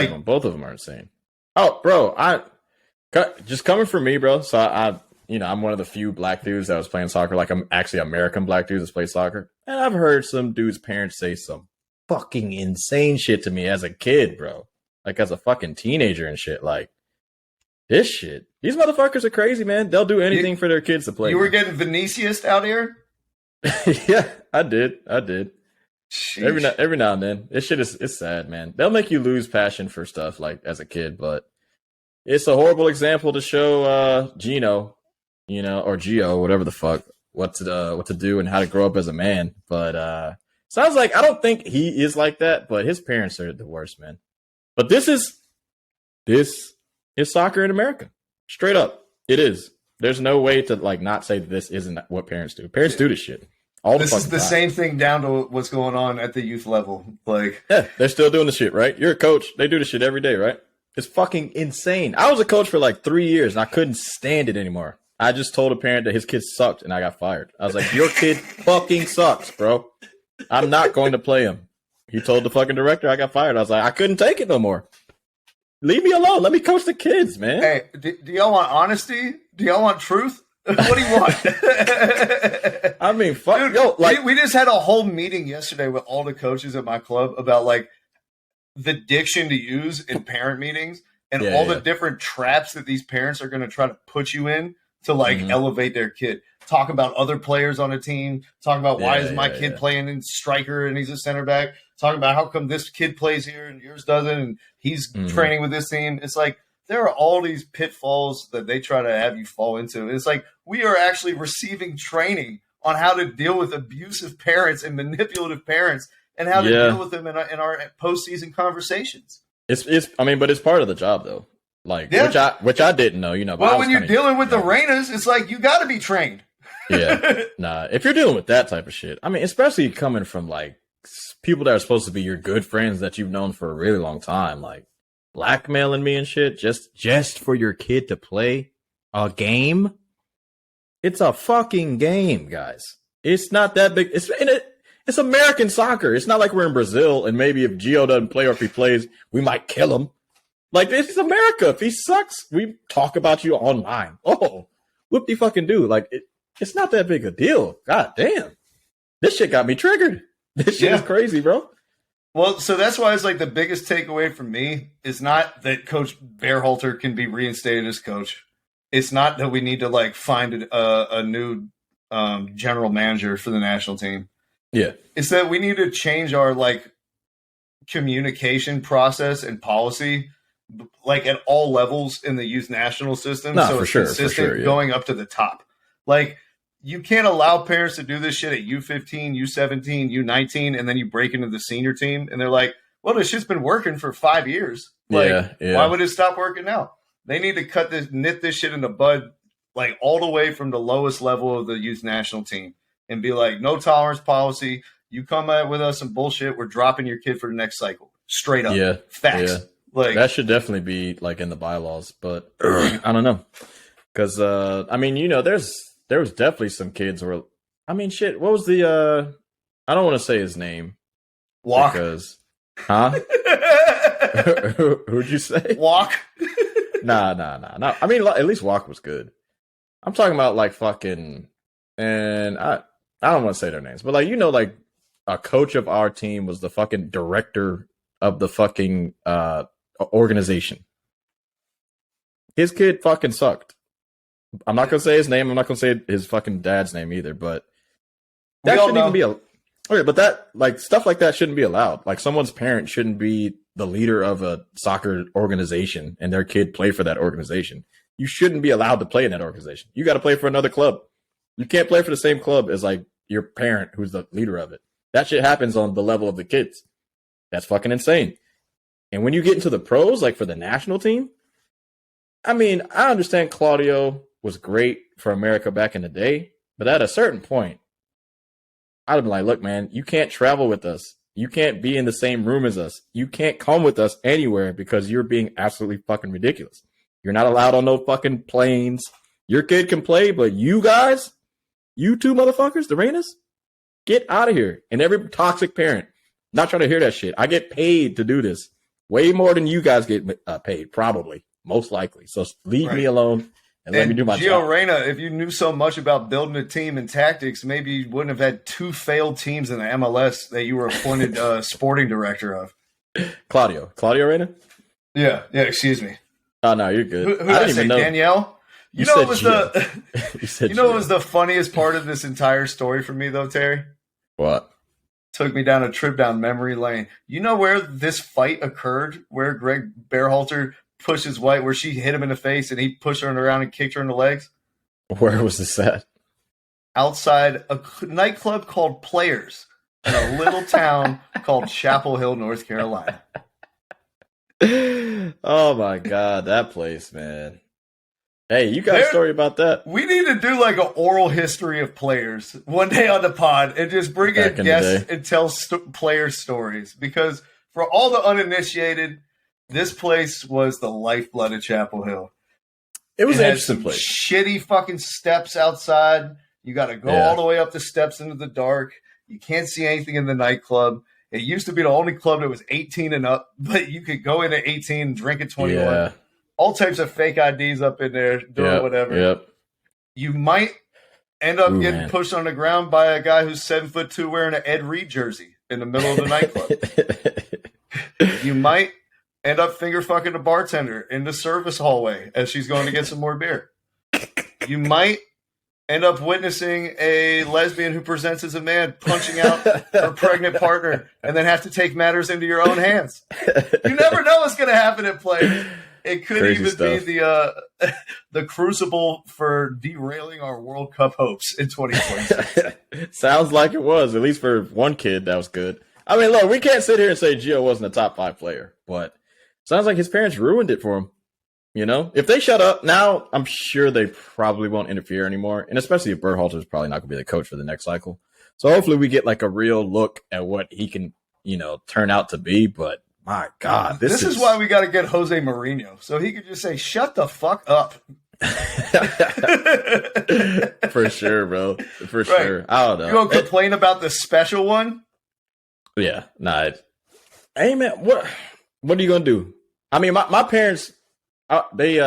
of them are insane. Oh, bro, just coming from me, bro. So I'm one of the few black dudes that was playing soccer. Like I'm actually American black dudes that play soccer, and I've heard some dudes' parents say some fucking insane shit to me as a kid, bro. Like as a fucking teenager and shit. Like this shit. These motherfuckers are crazy, man. They'll do anything for their kids to play. You were getting Vinicius out here? Yeah, I did. Sheesh. Every now and then. This shit it's sad, man. They'll make you lose passion for stuff like as a kid, but it's a horrible example to show Gino, or Gio, whatever the fuck, what to do and how to grow up as a man. But sounds like I don't think he is like that, but his parents are the worst, man. But this is soccer in America. Straight up. It is. There's no way to like not say this isn't what parents do. Parents do this shit. All the This is the time. same thing down to what's going on at the youth level. Like, yeah, they're still doing the shit, right? You're a coach. They do the shit every day, right? It's fucking insane. I was a coach for like 3 years and I couldn't stand it anymore. I just told a parent that his kid sucked and I got fired. I was like, your kid fucking sucks, bro. I'm not going to play him. He told the fucking director I got fired. I was like, I couldn't take it no more. Leave me alone. Let me coach the kids, man. hey, do y'all want honesty? Do y'all want truth? What do you want? I mean, fuck. Dude, yo, like, we just had a whole meeting yesterday with all the coaches at my club about like the diction to use in parent meetings and all the different traps that these parents are going to try to put you in to like elevate their kid. Talk about other players on the team. Talk about why is my kid playing in striker and he's a center back. Talk about how come this kid plays here and yours doesn't and he's training with this team. It's like there are all these pitfalls that they try to have you fall into. It's like we are actually receiving training on how to deal with abusive parents and manipulative parents and how to deal with them in our postseason conversations. I mean, but it's part of the job though. Like, which I didn't know, you know. Well, when you're dealing with the Reynas, it's like you got to be trained. Yeah, nah. If you're dealing with that type of shit, I mean, especially coming from like people that are supposed to be your good friends that you've known for a really long time, like blackmailing me and shit, just for your kid to play a game. It's a fucking game, guys. It's not that big. It's American soccer. It's not like we're in Brazil and maybe if Gio doesn't play or if he plays, we might kill him. Like, this is America. If he sucks, we talk about you online. Oh, whoop-de fucking do. Like, it's not that big a deal. God damn. This shit got me triggered. This shit is crazy, bro. Well, so that's why it's like the biggest takeaway from me is not that Coach Berhalter can be reinstated as coach. It's not that we need to like find a new general manager for the national team. Yeah. It's that we need to change our like communication process and policy like at all levels in the youth national system. So it's consistent going up to the top. Like you can't allow parents to do this shit at U15, U17, U19, and then you break into the senior team and they're like, well, this shit's been working for 5 years. Like, why would it stop working now? They need to nip this shit in the bud, like all the way from the lowest level of the youth national team and be like, no tolerance policy. You come out with us some bullshit. We're dropping your kid for the next cycle. Straight up. Yeah. Facts. Yeah. Like that should definitely be like in the bylaws, but I don't know. Cause, I mean, you know, there was definitely some kids where, I mean, shit, what was the, I don't want to say his name. Walk. Because, huh? Who'd you say? Walk. Nah. I mean, at least Walk was good. I'm talking about like fucking, and I don't want to say their names, but like, you know, like a coach of our team was the fucking director of the fucking organization. His kid fucking sucked. I'm not gonna say his name. I'm not gonna say his fucking dad's name either. But that shouldn't even be okay. But that like stuff like that shouldn't be allowed. Like someone's parent shouldn't be the leader of a soccer organization and their kid play for that organization. You shouldn't be allowed to play in that organization. You got to play for another club. You can't play for the same club as like your parent who's the leader of it. That shit happens on the level of the kids. That's fucking insane. And when you get into the pros, like for the national team, I mean, I understand Claudio was great for America back in the day, but at a certain point, I'd have been like, look, man, you can't travel with us. You can't be in the same room as us. You can't come with us anywhere because you're being absolutely fucking ridiculous. You're not allowed on no fucking planes. Your kid can play, but you guys, you two motherfuckers, the Reynas, get out of here. And every toxic parent, not trying to hear that shit. I get paid to do this. Way more than you guys get paid, probably, most likely. So leave me alone and let me do my job. Reyna, if you knew so much about building a team and tactics, maybe you wouldn't have had 2 failed teams in the MLS that you were appointed sporting director of. Claudio Reyna? Yeah, excuse me. Oh, no, you're good. Who did I say, Danielle? You know what was was the funniest part of this entire story for me, though, Terry? What? Took me down a trip down memory lane. You know where this fight occurred? Where Gregg Berhalter pushed his wife, where she hit him in the face and he pushed her around and kicked her in the legs? Where was this at? Outside a nightclub called Players in a little town called Chapel Hill, North Carolina. Oh my God, that place, man. Hey, you got a story about that? We need to do like an oral history of players one day on the pod and just bring in guests and tell player stories. Because for all the uninitiated, this place was the lifeblood of Chapel Hill. It was an interesting place. Shitty fucking steps outside. You got to go all the way up the steps into the dark. You can't see anything in the nightclub. It used to be the only club that was 18 and up, but you could go in at 18 and drink at 21. Yeah. All types of fake IDs up in there doing whatever. Yep. You might end up getting pushed on the ground by a guy who's 7'2" wearing an Ed Reed jersey in the middle of the nightclub. You might end up finger fucking a bartender in the service hallway as she's going to get some more beer. You might end up witnessing a lesbian who presents as a man punching out her pregnant partner and then have to take matters into your own hands. You never know what's going to happen at play. It could Crazy even stuff. Be the crucible for derailing our World Cup hopes in 2026. Sounds like it was, at least for one kid. That was good. I mean, look, we can't sit here and say Gio wasn't a top 5 player, but sounds like his parents ruined it for him. You know, if they shut up now, I'm sure they probably won't interfere anymore. And especially if Berhalter is probably not going to be the coach for the next cycle. So hopefully we get like a real look at what he can, turn out to be. But my God, this is why we got to get Jose Mourinho. So he could just say, shut the fuck up. For sure, bro. For sure. I don't know. You going to complain about the special one? Yeah. Nah. Hey, man, what are you going to do? I mean, my parents... they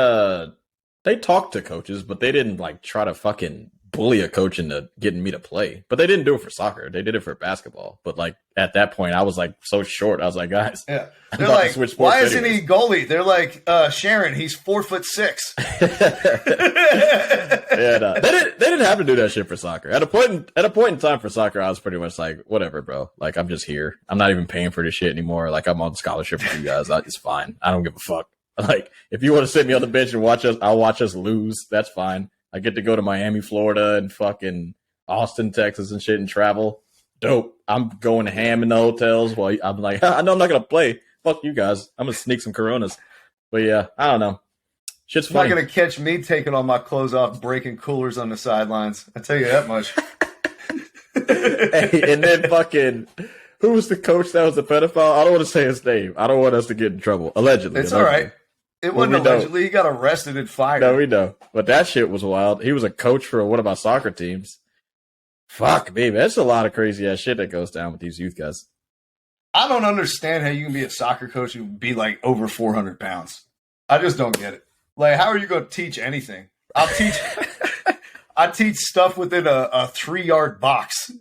talked to coaches, but they didn't like try to fucking bully a coach into getting me to play. But they didn't do it for soccer. They did it for basketball. But like at that point, I was like so short. I was like, guys, they're like, why isn't he goalie? They're like, Sharon, he's 4'6". Yeah, they didn't have to do that shit for soccer. At a point in time for soccer, I was pretty much like, whatever, bro. Like I'm just here. I'm not even paying for this shit anymore. Like I'm on scholarship with you guys. It's fine. I don't give a fuck. Like, if you want to sit me on the bench and watch us, I'll watch us lose. That's fine. I get to go to Miami, Florida, and fucking Austin, Texas, and shit, and travel. Dope. I'm going ham in the hotels while I'm like, I know I'm not gonna play. Fuck you guys. I'm gonna sneak some Coronas. But yeah, I don't know. Shit's funny. Not gonna catch me taking all my clothes off, breaking coolers on the sidelines. I tell you that much. Hey, and then fucking. Who was the coach that was the pedophile? I don't want to say his name. I don't want us to get in trouble. Allegedly. It's all right. It wasn't allegedly. He got arrested and fired. No, we know. But that shit was wild. He was a coach for one of our soccer teams. Fuck, baby. That's a lot of crazy-ass shit that goes down with these youth guys. I don't understand how you can be a soccer coach and be, like, over 400 pounds. I just don't get it. Like, how are you going to teach anything? I teach stuff within a 3-yard box.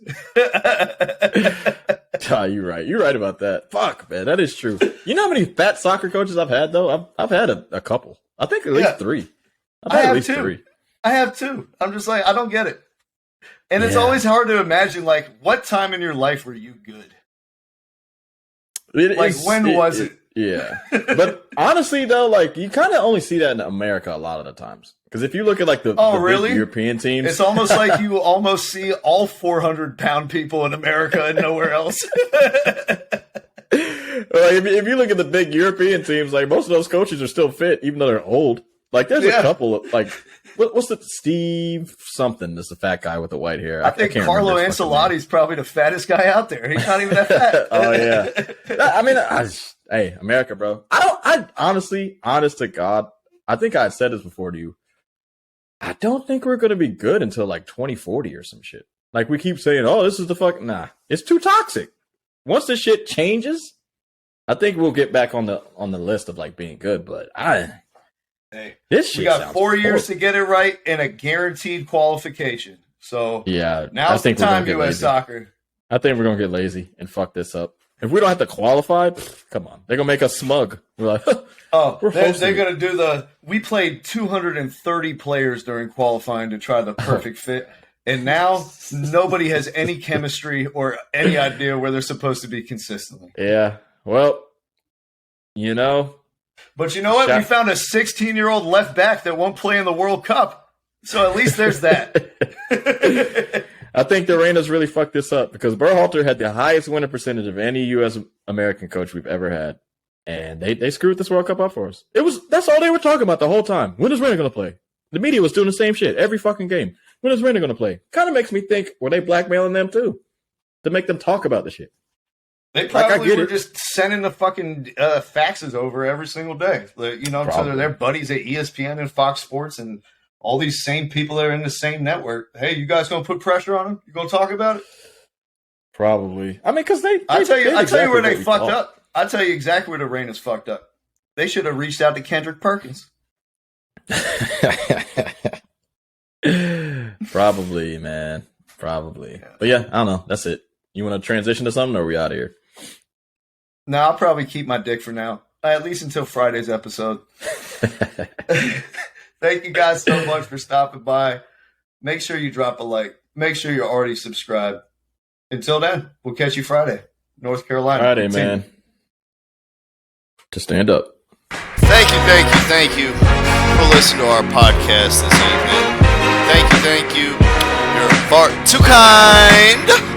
You're right. You're right about that. Fuck, man. That is true. You know how many fat soccer coaches I've had, though? I've had a couple. I think at least 3. I've had at least 3. I have 2. I'm just like, I don't get it. And it's always hard to imagine, like, what time in your life were you good? When was it? Yeah. But honestly, though, like, you kind of only see that in America a lot of the times. Because if you look at, like, the big European teams. It's almost like you almost see all 400-pound people in America and nowhere else. Like, if you look at the big European teams, like, most of those coaches are still fit, even though they're old. Like, there's a couple of, like, what's the Steve something? That's the fat guy with the white hair. I think Carlo Ancelotti's probably the fattest guy out there. He's not even that fat. Oh, yeah. I mean, hey, America, bro. I honestly, honest to God, I think I said this before to you. I don't think we're going to be good until like 2040 or some shit. Like we keep saying, oh, this is the fuck. Nah, it's too toxic. Once this shit changes, I think we'll get back on the list of like being good. But this shit we got 4 years to get it right and a guaranteed qualification. So yeah, now's the time, U.S. Soccer. I think we're gonna get lazy and fuck this up. If we don't have to qualify, come on, they're gonna make us smug. We're like, they're gonna do we played 230 players during qualifying to try the perfect fit, and now nobody has any chemistry or any idea where they're supposed to be consistently. Yeah, well, you know. But you know what? We found a 16-year-old left back that won't play in the World Cup, so at least there's that. I think the Reyna's really fucked this up because Berhalter had the highest winning percentage of any U.S. American coach we've ever had. And they screwed this World Cup up for us. That's all they were talking about the whole time. When is Reyna going to play? The media was doing the same shit every fucking game. When is Reyna going to play? Kind of makes me think, were they blackmailing them too? To make them talk about the shit. They probably were just sending the fucking faxes over every single day. You know, so they're buddies at ESPN and Fox Sports and all these same people that are in the same network. Hey, you guys going to put pressure on them? You going to talk about it? Probably. I mean, because I tell you where they fucked up. I'll tell you exactly where the Reyna's fucked up. They should have reached out to Kendrick Perkins. Probably, man. Probably. Yeah. But yeah, I don't know. That's it. You want to transition to something, or are we out of here? No, I'll probably keep my dick for now. At least until Friday's episode. Thank you guys so much for stopping by. Make sure you drop a like. Make sure you're already subscribed. Until then, we'll catch you Friday. North Carolina. Friday, man. To stand up. Thank you for listening to our podcast this evening. Thank you. You're far too kind.